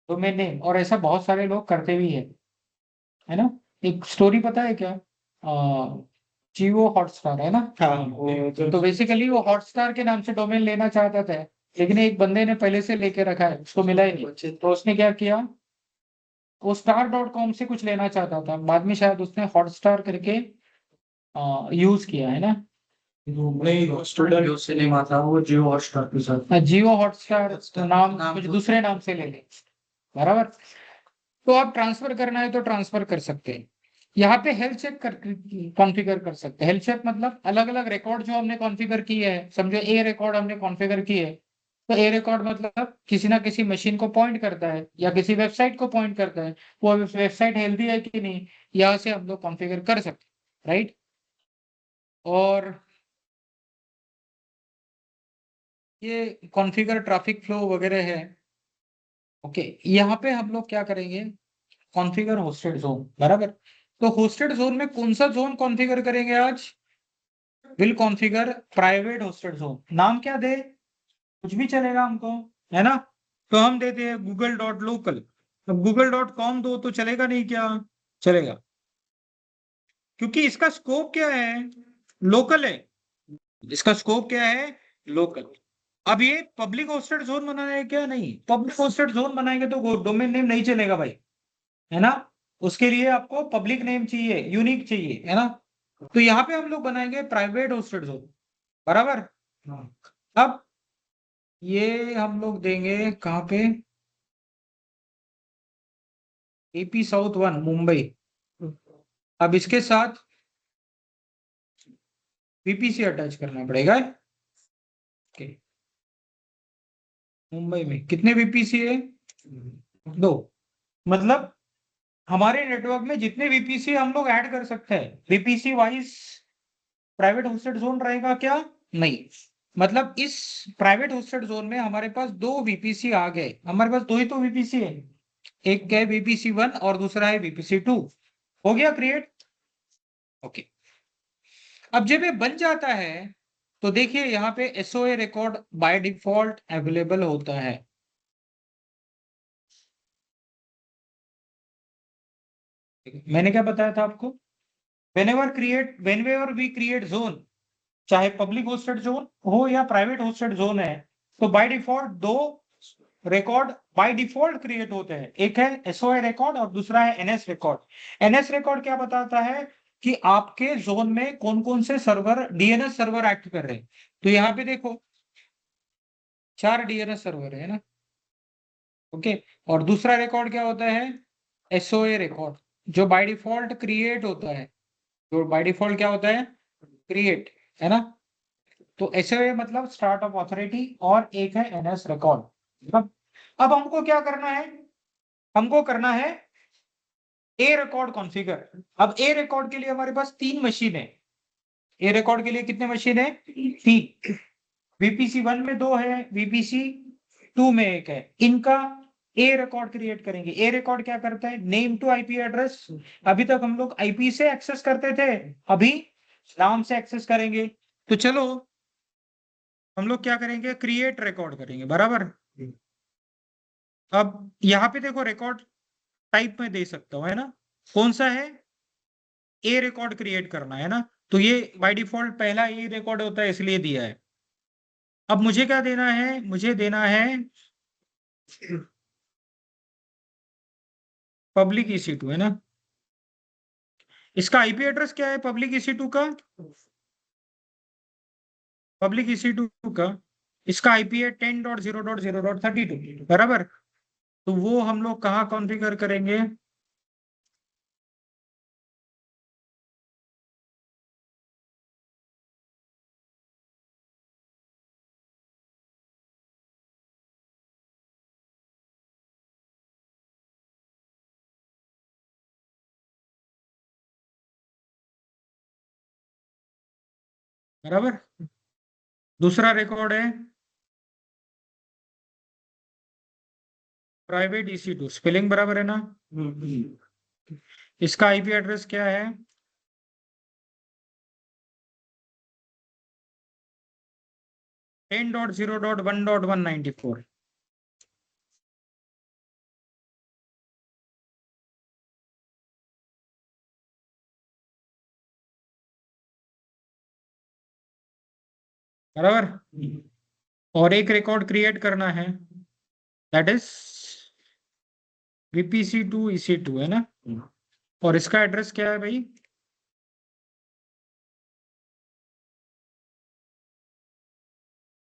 domain name. और ऐसा बहुत सारे लोग करते भी है ना। एक स्टोरी पता है क्या, जियो हॉटस्टार है ना। तो बेसिकली वो हॉटस्टार के नाम से डोमेन लेना चाहता था, लेकिन एक बंदे ने पहले से लेके रखा है, उसको मिला ही नहीं। तो उसने क्या किया, वो star.com से कुछ लेना चाहता था, बाद में शायद उसने हॉटस्टार करके यूज किया है ना। नहीं, स्टूडेंट जो सिनेमा था वो जियो हॉटस्टार के साथ। जियो हॉटस्टार नाम कुछ दूसरे नाम से ले ले। बराबर। तो आप ट्रांसफर करना है तो ट्रांसफर कर सकते हैं। यहाँ पे हेल्थ चेक कर कॉन्फ़िगर कर सकते हैं। हेल्थ चेक मतलब अलग अलग रिकॉर्ड जो हमने कॉन्फ़िगर किए हैं, समझो ए रिकॉर्ड हमने कॉन्फ़िगर किए है, तो ए रिकॉर्ड मतलब किसी ना किसी मशीन को पॉइंट करता है या किसी वेबसाइट को पॉइंट करता है, वो वेबसाइट हेल्दी है कि नहीं, यहाँ से हम लोग कॉन्फ़िगर कर सकते हैं। राइट। और ये कॉन्फ़िगर ट्रैफिक फ्लो वगैरह है। ओके, यहाँ पे हम लोग क्या करेंगे, कॉन्फ़िगर होस्टेड जोन। बराबर। तो होस्टेड जोन में कौन सा जोन कॉन्फ़िगर करेंगे आज, will configure private hosted zone. नाम क्या दे, कुछ भी चलेगा हमको, है ना। तो हम देते हैं google.local। अब google.com दो तो चलेगा नहीं क्या? चलेगा, क्योंकि इसका स्कोप क्या है, लोकल है। इसका स्कोप क्या है, लोकल। अब ये पब्लिक होस्टेड जोन बनाना है क्या? नहीं, पब्लिक होस्टेड जोन बनाएंगे तो डोमेन नेम नहीं चलेगा भाई, है ना। उसके लिए आपको पब्लिक नेम चाहिए, यूनिक चाहिए, है ना। तो यहाँ पे हम लोग बनाएंगे प्राइवेट होस्टेड जोन। बराबर। अब ये हम लोग देंगे कहाँ पे, एपी साउथ 1 मुंबई। अब इसके साथ वीपीसी अटैच करना पड़ेगा। ओके, मुंबई में कितने वीपीसी है, दो। मतलब हमारे नेटवर्क में जितने वीपीसी हम लोग ऐड कर सकते हैं, VPC wise private hosted zone रहेगा क्या? नहीं। मतलब इस प्राइवेट होस्टेड जोन में हमारे पास दो वीपीसी आ गए, हमारे पास दो ही तो वीपीसी है, एक है वीपीसी 1 और दूसरा है वीपीसी 2। हो गया क्रिएट। ओके, अब जब ये बन जाता है तो देखिए यहाँ पे SOA record by default available होता है। मैंने क्या बताया था आपको, whenever we create zone, चाहे पब्लिक होस्टेड जोन हो या प्राइवेट होस्टेड जोन है, तो बाय डिफॉल्ट दो रिकॉर्ड बाय डिफॉल्ट क्रिएट होते हैं, एक है एसओए रिकॉर्ड और दूसरा है एनएस रिकॉर्ड। एनएस रिकॉर्ड क्या बताता है कि आपके जोन में कौन कौन से सर्वर, डीएनएस सर्वर एक्ट कर रहे हैं। तो यहाँ पे देखो 4 डीएनएस सर्वर है ना। ओके, और दूसरा रिकॉर्ड क्या होता है, एसओए रिकॉर्ड। जो बाय डिफॉल्ट क्रिएट होता है, जो बाय डिफॉल्ट क्या होता है, क्रिएट, है ना। तो ऐसे मतलब स्टार्ट ऑफ अथॉरिटी और एक है एनएस रिकॉर्ड। अब हमको क्या करना है, हमको करना है ए रिकॉर्ड कॉन्फ़िगर। अब ए रिकॉर्ड के लिए हमारे पास 3 मशीन है। ए रिकॉर्ड के लिए कितने मशीन है, 3। वीपीसी 1 में 2 है, वीपीसी 2 में 1 है। इनका ए रिकॉर्ड क्रिएट करेंगे। ए रिकॉर्ड क्या करता है, नेम टू आईपी एड्रेस। अभी तक हम लोग आईपी से एक्सेस करते थे, अभी नाम से एक्सेस करेंगे। तो चलो हम लोग क्या करेंगे, क्रिएट रिकॉर्ड करेंगे, बराबर। अब यहाँ पे देखो रिकॉर्ड टाइप में दे सकता हूँ, है ना। कौन सा है, ए रिकॉर्ड क्रिएट करना है ना। तो ये बाय डिफॉल्ट पहला ए रिकॉर्ड होता है, इसलिए दिया है। अब मुझे क्या देना है, मुझे देना है पब्लिक EC2, है ना। इसका आईपी एड्रेस क्या है पब्लिक EC2 का, पब्लिक EC2 का इसका आईपी है 10.0.0.32, बराबर। तो वो हम लोग कहाँ कॉन्फ़िगर करेंगे, बराबर। दूसरा रिकॉर्ड है प्राइवेट EC2, स्पेलिंग बराबर है ना। इसका आईपी एड्रेस क्या है, 10.0.1.194, बराबर। और एक रिकॉर्ड क्रिएट करना है, दैट इज VPC2 EC2, है ना। और इसका एड्रेस क्या है भाई,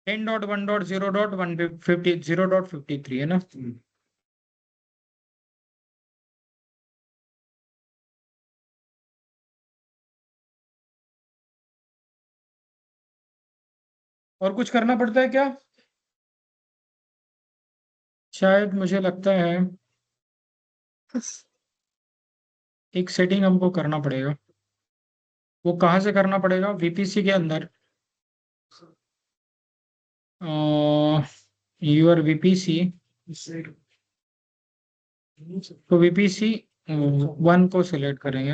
10.1.0.150.0.53, है ना। और कुछ करना पड़ता है क्या, शायद मुझे लगता है एक सेटिंग हमको करना पड़ेगा। वो कहाँ से करना पड़ेगा, VPC के अंदर यूर VPC। तो VPC 1 को सिलेक्ट करेंगे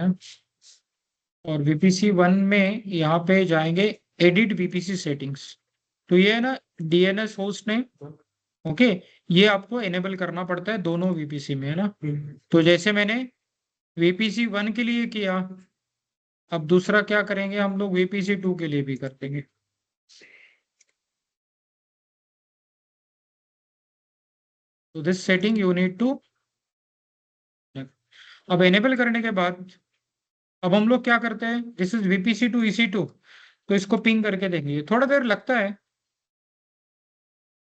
और VPC 1 में यहाँ पे जाएंगे एडिट VPC सेटिंग्स। तो ये है ना DNS होस्ट ने, ओके, ये आपको एनेबल करना पड़ता है दोनों VPC में, है ना। तो जैसे मैंने VPC 1 के लिए किया, अब दूसरा क्या करेंगे हम लोग, VPC 2 के लिए भी कर देंगे। तो this setting you need to, अब एनेबल करने के बाद अब हम लोग क्या करते हैं, दिस इज VPC2 EC2, तो इसको पिंग करके देखेंगे, थोड़ा देर लगता है।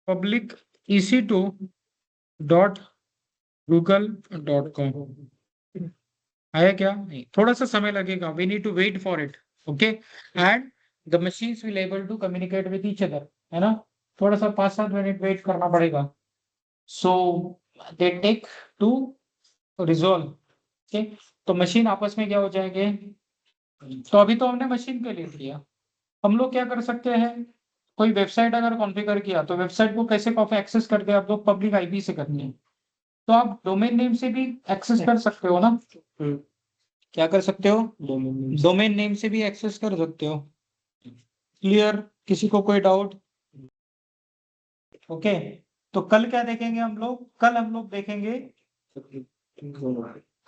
पब्लिक EC2.google.com आया क्या, नहीं, थोड़ा सा समय लगेगा, we need to wait for it, okay. And the machines will able to communicate with each other, है ना। थोड़ा सा 5-7 मिनट वेट करना पड़ेगा, so they take to resolve, okay. तो मशीन आपस में क्या हो जाएंगे। तो अभी तो हमने मशीन के लिए किया, हम लोग क्या कर सकते हैं, कोई वेबसाइट अगर कॉन्फ़िगर किया तो वेबसाइट को कैसे एक्सेस करते हैं आप लोग, पब्लिक आईपी से करते हैं। तो आप डोमेन नेम से भी एक्सेस कर सकते हो ना, क्या कर सकते हो, डोमेन नेम से भी एक्सेस कर सकते हो। क्लियर, किसी को कोई डाउट, ओके। तो कल क्या देखेंगे हम लोग, कल हम लोग देखेंगे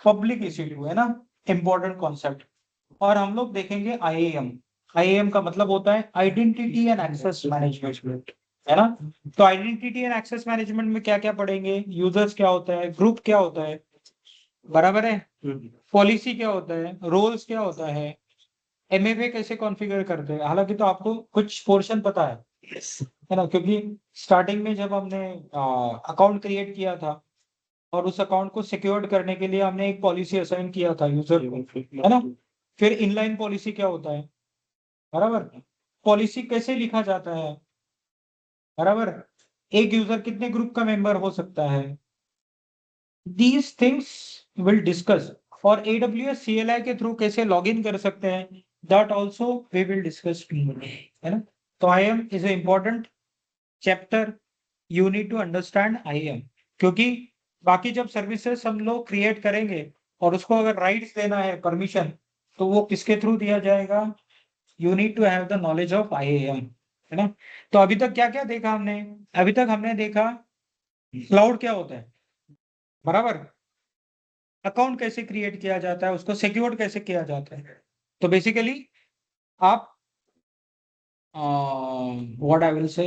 पब्लिक EC2, है ना, इंपॉर्टेंट कॉन्सेप्ट। और हम लोग देखेंगे IAM। IAM का मतलब होता है आइडेंटिटी एंड एक्सेस मैनेजमेंट, है ना। तो आइडेंटिटी एंड एक्सेस मैनेजमेंट में क्या क्या पढ़ेंगे, यूजर्स क्या होता है, ग्रुप क्या होता है, बराबर है, पॉलिसी क्या होता है, रोल्स क्या होता है, MFA कैसे कॉन्फ़िगर करते हैं। हालांकि तो आपको कुछ पोर्शन पता है ना, क्योंकि स्टार्टिंग में जब हमने अकाउंट क्रिएट किया था और उस अकाउंट को सिक्योर्ड करने के लिए हमने एक पॉलिसी असाइन किया था यूजर को, है ना। फिर इनलाइन पॉलिसी क्या होता है, बराबर। पॉलिसी कैसे लिखा जाता है, बराबर। एक यूजर कितने ग्रुप का मेंबर हो सकता है, दीज थिंग्स विल डिस्कस। और AWS CLI के थ्रू कैसे लॉग इन कर सकते हैं, that also we will discuss, है ना। तो IAM is a important chapter, you need to understand IAM, क्योंकि बाकी जब सर्विसेज हम लोग क्रिएट करेंगे और उसको अगर राइट्स देना है, परमिशन, तो वो किसके थ्रू दिया जाएगा, you need to have the knowledge of IAM, है ना। तो अभी तक क्या क्या देखा हमने, अभी तक हमने देखा क्लाउड क्या होता है, बराबर। अकाउंट कैसे क्रिएट किया जाता है, उसको सिक्योर कैसे किया जाता है। तो बेसिकली आप what I will say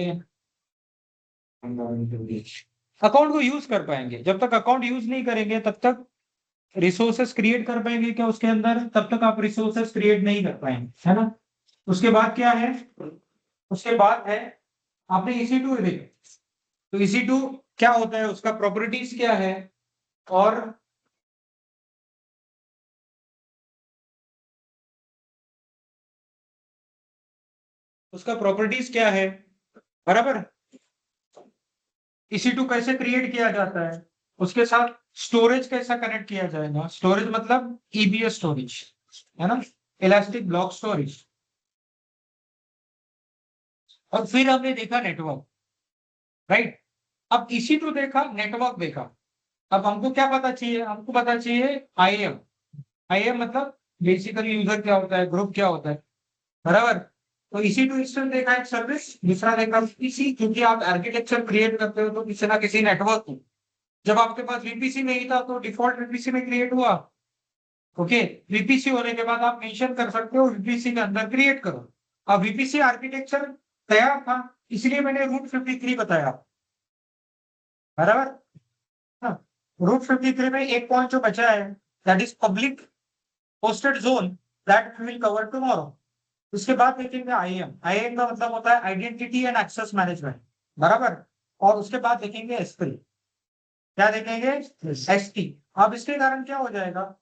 account को यूज कर पाएंगे। जब तक अकाउंट यूज नहीं करेंगे तब तक रिसोर्सेस क्रिएट कर पाएंगे क्या उसके अंदर, तब तक आप रिसोर्सेस क्रिएट नहीं कर पाएंगे, है ना। उसके बाद क्या है, उसके बाद है आपने EC2 देखा, तो EC2 क्या होता है, उसका प्रॉपर्टीज क्या है, और उसका प्रॉपर्टीज क्या है, बराबर। EC2 कैसे क्रिएट किया जाता है, उसके साथ स्टोरेज कैसा कनेक्ट किया जाएगा, स्टोरेज मतलब EBS स्टोरेज, है ना, इलास्टिक ब्लॉक स्टोरेज। और फिर हमने देखा नेटवर्क, राइट। अब EC2 देखा, नेटवर्क देखा, अब हमको क्या पता चाहिए, हमको पता चाहिए IAM। IAM मतलब बेसिकली यूजर क्या होता है, ग्रुप क्या होता है, बराबर। तो EC2 इंस्टेंस देखा एक सर्विस, दूसरा देखा VPC, क्योंकि आप आर्किटेक्चर क्रिएट करते हो तो किसी ना किसी नेटवर्क को, जब आपके पास VPC नहीं था तो डिफॉल्ट VPC में क्रिएट हुआ, ओके। VPC होने के बाद आप मेंशन कर सकते हो VPC के अंदर क्रिएट करो। अब VPC आर्किटेक्चर तैयार था, इसलिए मैंने रूट 53 बताया, बराबर। हाँ, रूट 53 में एक पॉइंट जो बचा है, that is public hosted zone, that we will cover tomorrow. उसके बाद देखेंगे IAM का मतलब होता है आइडेंटिटी एंड एक्सेस मैनेजमेंट, बराबर। और उसके बाद देखेंगे SP, क्या देखेंगे, ST। अब इसके कारण क्या हो जाएगा,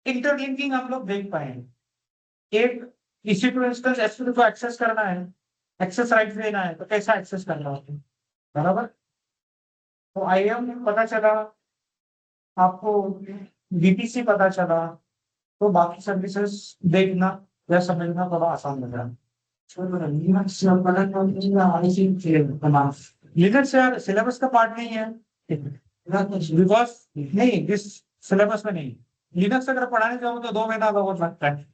इंटरलिंकिंग हम लोग देख पाएंगे। एक EC2 इंस्टेंस SP को एक्सेस करना है, एक्सेस राइट देना है, तो कैसा एक्सेस करना है, बराबर। तो IAM पता चला आपको, VPC पता चला, तो बाकी सर्विसेज देखना या समझना थोड़ा आसान हो जाए। लिनक्स यार सिलेबस का पार्ट नहीं है, बिकॉज नहीं, दिस सिलेबस में नहीं। लिनक्स अगर पढ़ाने जाओ तो 2 महीना बहुत लगता है,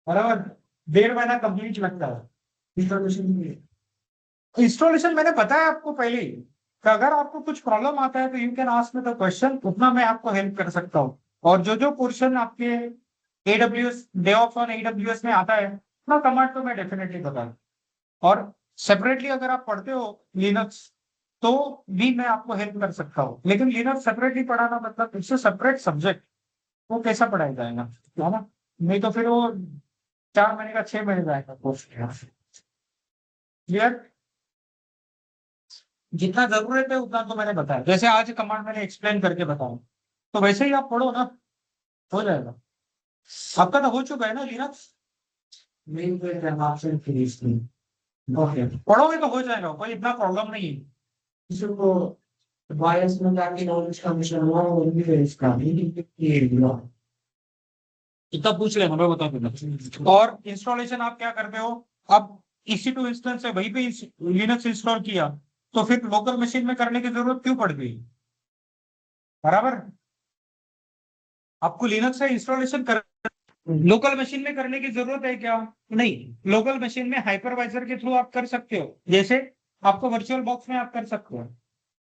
बराबर, 1.5 महीना कंप्लीट लगता है। इंस्टॉलेशन मैंने बताया आपको पहले ही, कि अगर आपको कुछ प्रॉब्लम आता है तो you can ask me the question, उतना मैं आपको हेल्प कर सकता हूँ। और जो जो पोर्शन आपके AWS DevOps ऑन AWS में आता है, उतना कमांड तो मैं डेफिनेटली बताऊँ। और सेपरेटली अगर आप पढ़ते हो लिनक्स, तो भी मैं आपको हेल्प कर सकता हूँ। लेकिन लिनक्स सेपरेटली पढ़ाना मतलब इससे सेपरेट सब्जेक्ट, वो कैसा पढ़ाया जाएगा, है ना। नहीं तो फिर वो 4 महीने का 6 महीने जाएगा कोर्स। क्लियर, जितना जरूरत है उतना तो मैंने बताया, जैसे आज कमांड मैंने एक्सप्लेन करके बताया, तो वैसे ही आप पढ़ो ना, हो जाएगा। आपका तो हो चुका है ना लिनक्स, ओके, पढ़ोगे तो हो जाएगा, कोई इतना प्रॉब्लम नहीं है। किसी को बायस में जाके नॉलेज का मिशन हुआ वो भी है इसका, इतना पूछ लेना, मैं बता दूंगा। और इंस्टॉलेशन आप क्या करते हो, अब EC2 इंस्टेंस है वहीं पे लिनक्स इंस्टॉल किया, तो फिर लोकल मशीन में करने की जरूरत क्यों पड़ गई, बराबर। आपको लिनक्स का इंस्टॉलेशन कर लोकल मशीन में करने की जरूरत है क्या, नहीं। लोकल मशीन में हाइपरवाइजर के थ्रू आप कर सकते हो, जैसे आपको वर्चुअल बॉक्स में आप कर सकते हो।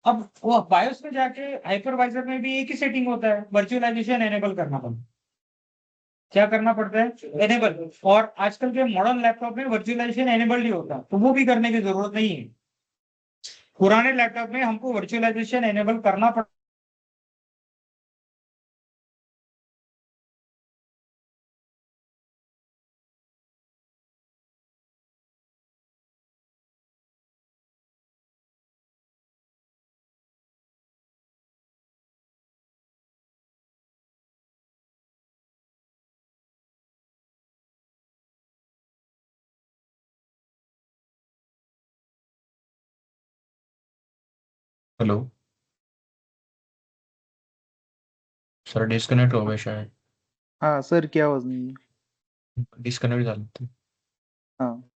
अब वो बायोस में जाके हाइपरवाइजर में भी एक ही सेटिंग होता है, वर्चुअलाइजेशन एनेबल करना पड़ता है। क्या करना पड़ता है, एनेबल। और आजकल के मॉडर्न लैपटॉप में वर्चुअलाइजेशन एनेबल नहीं होता, तो वो भी करने की जरूरत नहीं है। पुराने लैपटॉप में हमको वर्चुअलाइजेशन एनेबल करना पड़ता हेलो सर, डिस्कनेक्ट हो गए शायद। हाँ सर, की आवाज नहीं है. डिस्कनेक्ट झालं ते. हाँ.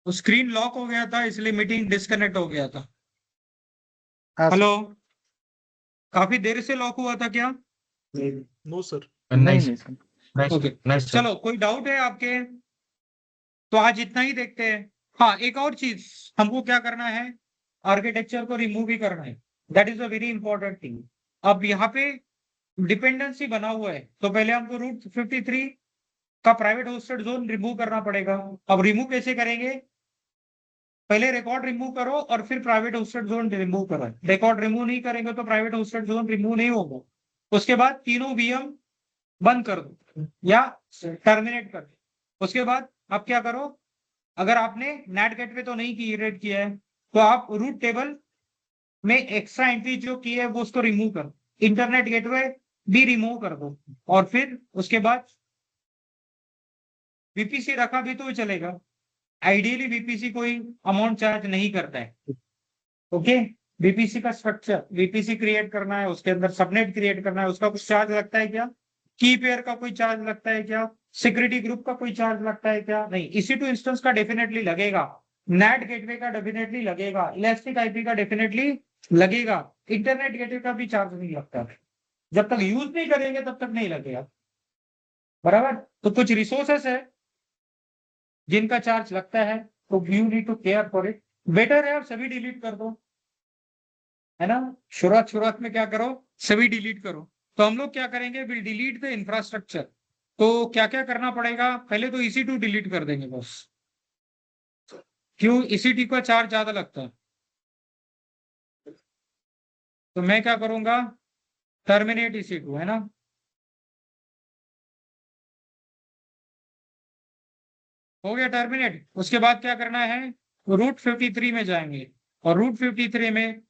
स्क्रीन लॉक हो गया था इसलिए मीटिंग डिस्कनेक्ट हो गया था। हाँ सर. हेलो, काफी देर से लॉक हुआ था क्या? No sir. नहीं नाही नहीं सर. नाही ओके, नाही सर. चलो कोई डाउट है आपके? तो आज इतना ही देखते हैं। हाँ, एक और चीज, हमको क्या करना है, आर्किटेक्चर को रिमूव भी करना है। That is a very important thing. अब यहाँ पे डिपेंडेंसी बना हुआ है, तो पहले हमको रूट 53 का प्राइवेट होस्टेड जोन रिमूव करना पड़ेगा। अब रिमूव कैसे करेंगे? पहले रिकॉर्ड रिमूव करो और फिर प्राइवेट होस्टेड जोन रिमूव करो। रिकॉर्ड रिमूव नहीं करेंगे तो प्राइवेट होस्टेड जोन रिमूव नहीं होगा। उसके बाद तीनों वीएम बंद कर दो या टर्मिनेट कर दो। उसके बाद आप क्या करो, अगर आपने नेट गेटवे तो नहीं क्रिएट किया है तो आप रूट टेबल में एक्स्ट्रा एंट्री जो की है वो उसको रिमूव कर दो, इंटरनेट गेटवे भी रिमूव कर दो, और फिर उसके बाद वीपीसी रखा भी तो चलेगा। आइडियली वीपीसी कोई अमाउंट चार्ज नहीं करता है। ओके, वीपीसी का स्ट्रक्चर, वीपीसी क्रिएट करना है, उसके अंदर सबनेट क्रिएट करना है, उसका कुछ चार्ज लगता है क्या? की पेयर का कोई चार्ज लगता है क्या? सिक्योरिटी ग्रुप का कोई चार्ज लगता है क्या? नहीं। EC2 इंस्टेंस का डेफिनेटली लगेगा, नेट गेटवे का डेफिनेटली लगेगा, इलास्टिक आईपी का डेफिनेटली लगेगा। इंटरनेट गेटवे का भी चार्ज नहीं लगता, जब तक यूज नहीं करेंगे तब तक नहीं लगेगा। बराबर। तो कुछ रिसोर्सेस है जिनका चार्ज लगता है, तो you need to care for it. Better है आप सभी डिलीट कर दो, है ना। शुरुआत शुरुआत में क्या करो, सभी डिलीट करो। तो हम लोग क्या करेंगे, विल डिलीट द इंफ्रास्ट्रक्चर। तो क्या क्या करना पड़ेगा, पहले तो EC2 डिलीट कर देंगे बस। क्यों? EC2 का चार्ज ज्यादा लगता है। तो मैं क्या करूंगा, टर्मिनेट EC2, है ना। हो गया टर्मिनेट। उसके बाद क्या करना है, रूट 53 में जाएंगे, और रूट 53 में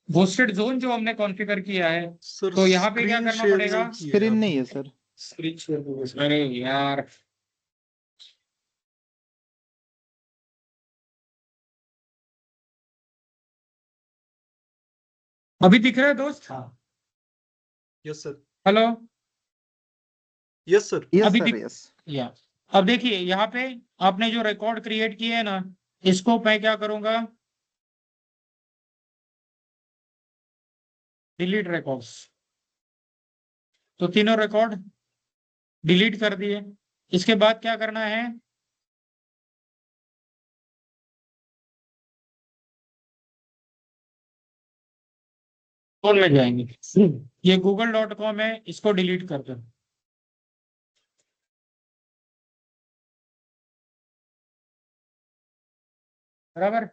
होस्टेड जोन जो हमने कॉन्फ़िगर किया है, सर तो यहाँ पे क्या स्क्रीन करना शेयर पड़ेगा? नहीं की है स्क्रीन नहीं आपने. है सर. Screen share. अरे यार, अभी दिख रहा है दोस्त? Yes sir. Hello, yes sir. Yes अभी सर. दिख, यस. या अब देखिए यहाँ पे आपने जो रिकॉर्ड क्रिएट किए है ना, इसको मैं क्या करूंगा, डिलीट रिकॉर्ड्स। तो तीनों रिकॉर्ड डिलीट कर दिए। इसके बाद क्या करना है, कौन में जाएंगे, ये google.com है, इसको डिलीट कर दो। बराबर।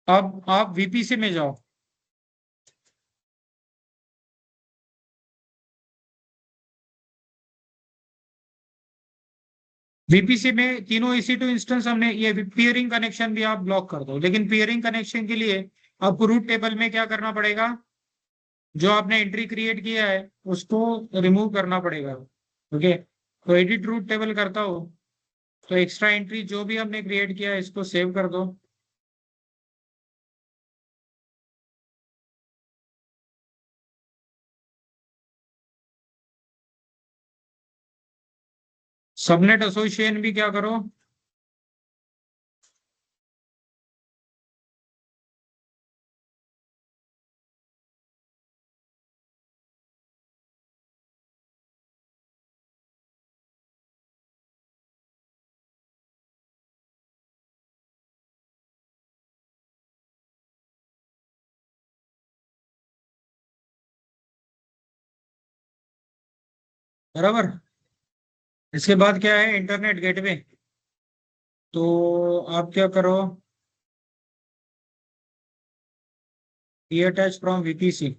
अब आप VPC में जाओ। VPC में तीनों EC2 इंस्टेंस हमने, ये पियरिंग कनेक्शन भी आप ब्लॉक कर दो, लेकिन पियरिंग कनेक्शन के लिए आपको रूट टेबल में क्या करना पड़ेगा, जो आपने एंट्री क्रिएट किया है उसको रिमूव करना पड़ेगा। ओके, तो एडिट रूट टेबल करता हो, तो एक्स्ट्रा एंट्री जो भी हमने क्रिएट किया है इसको सेव कर दो। सबनेट एसोसिएशन भी क्या करो, बराबर। इसके बाद क्या है, इंटरनेट गेटवे। तो आप क्या करो, अटैच फ्रॉम VPC।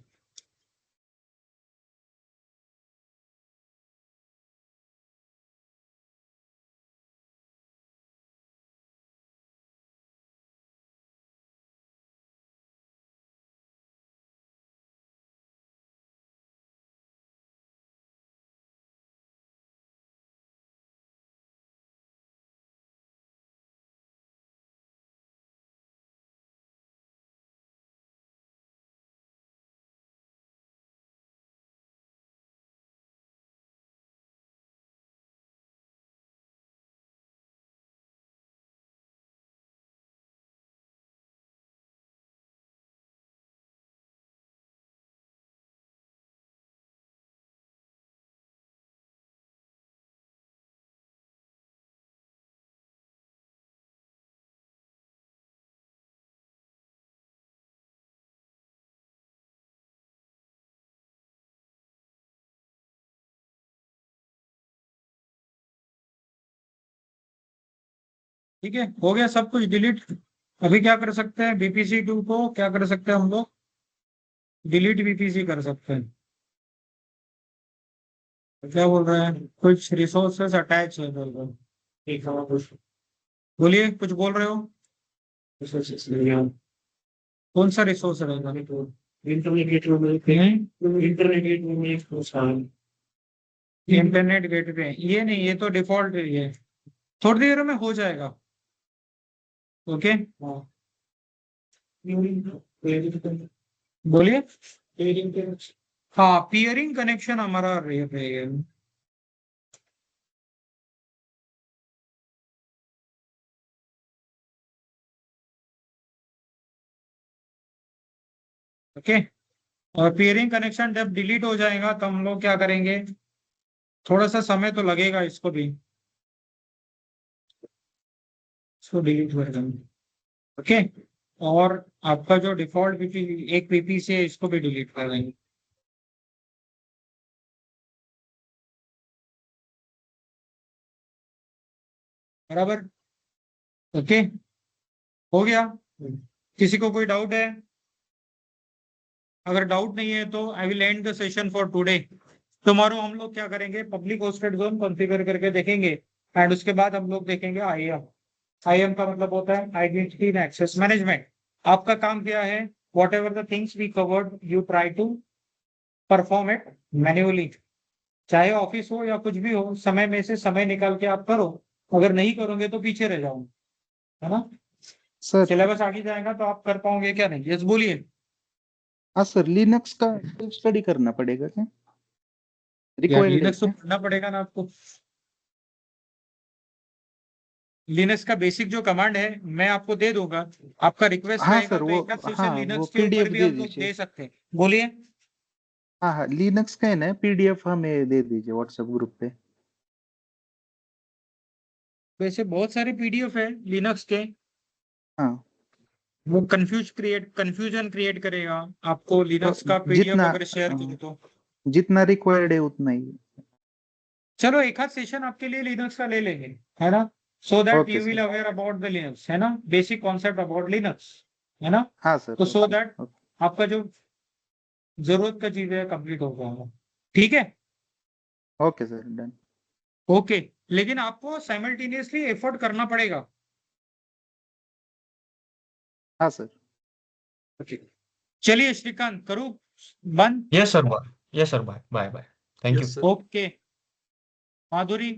ठीक है, हो गया सब कुछ डिलीट। अभी क्या कर सकते हैं, BPC2 को क्या कर सकते हैं हम लोग, डिलीट BPC कर सकते हैं। तो क्या बोल रहे हैं, कुछ रिसोर्सेस अटैच है बोल रहे हैं। ठीक है, कुछ बोलिए, कुछ बोल रहे हो। Resources नहीं है। कौन सा रिसोर्स रहेगा। इंटरनेट गेटवे में इंटरनेट गेटवे में एक इंटरनेट गेटवे, ये नहीं, ये तो डिफॉल्ट है, ये थोड़ी देर में हो जाएगा। ओके, बोलिए। हाँ, पियरिंग कनेक्शन हमारा रहेगा। ओके, और पियरिंग कनेक्शन जब डिलीट हो जाएगा तो हम लोग क्या करेंगे, थोड़ा सा समय तो लगेगा इसको भी, इसको डिलीट कर देंगे। ओके, और आपका जो डिफॉल्ट एक PPC है इसको भी डिलीट कर देंगे। बराबर, ओके, हो गया। किसी को कोई डाउट है, अगर डाउट नहीं है तो I will and the session for today. Tomorrow हम लोग क्या करेंगे, पब्लिक होस्टेड जोन कॉन्फ़िगर करके देखेंगे, एंड उसके बाद हम लोग देखेंगे IAM। IAM का मतलब होता है आइडेंटिटी एंड एक्सेस मैनेजमेंट। आपका काम क्या है, whatever the things we covered you try to perform it manually, चाहे ऑफिस हो या कुछ भी हो, समय में से समय निकाल के आप करो। अगर नहीं करोगे तो पीछे रह जाओगे, है ना। सर सिलेबस आगे जाएगा तो आप कर पाओगे क्या नहीं, यस बोलिए। हाँ सर, लिनक्स का सेल्फ स्टडी करना पड़ेगा क्या, यार रिक्वायर्ड है लिनक्स तो क्या? पढ़ना पड़ेगा ना आपको। लिनक्स का बेसिक जो कमांड है मैं आपको दे दूंगा, आपका रिक्वेस्ट हाँ रहेगा सर, तो वो एक आध हाँ सेशन वो लिनक्स के ऊपर पीडीएफ भी दे हम लोग दीजिए। दे सकते हैं। बोलिए। हाँ हाँ, लिनक्स का है ना, PDF हमें दे दीजिए व्हाट्सएप ग्रुप पे। वैसे बहुत सारे PDF है लिनक्स के, हाँ, वो कंफ्यूजन क्रिएट करेगा आपको, तो लिनक्स का PDF जितना अगर शेयर करो तो। जितना रिक्वायर्ड है उतना ही। चलो एक आध सेशन आपके लिए लिनक्स का ले लेंगे, है ना, so that okay you will sir. Aware about the Linux, है ना, बेसिक कॉन्सेप्ट अबाउट लिनक्स, है ना। हाँ सर, तो सो ओके दैट ओके आपका जो जरूरत का चीज है कंप्लीट हो जाएगा। ठीक है, ओके सर, डन। ओके, लेकिन आपको साइमल्टेनियसली एफर्ट करना पड़ेगा। हाँ सर। ओके, चलिए श्रीकांत करूँ बंद। Yes sir, bye. Yes sir, bye bye bye. Thank you. Yes sir. Okay, Madhuri.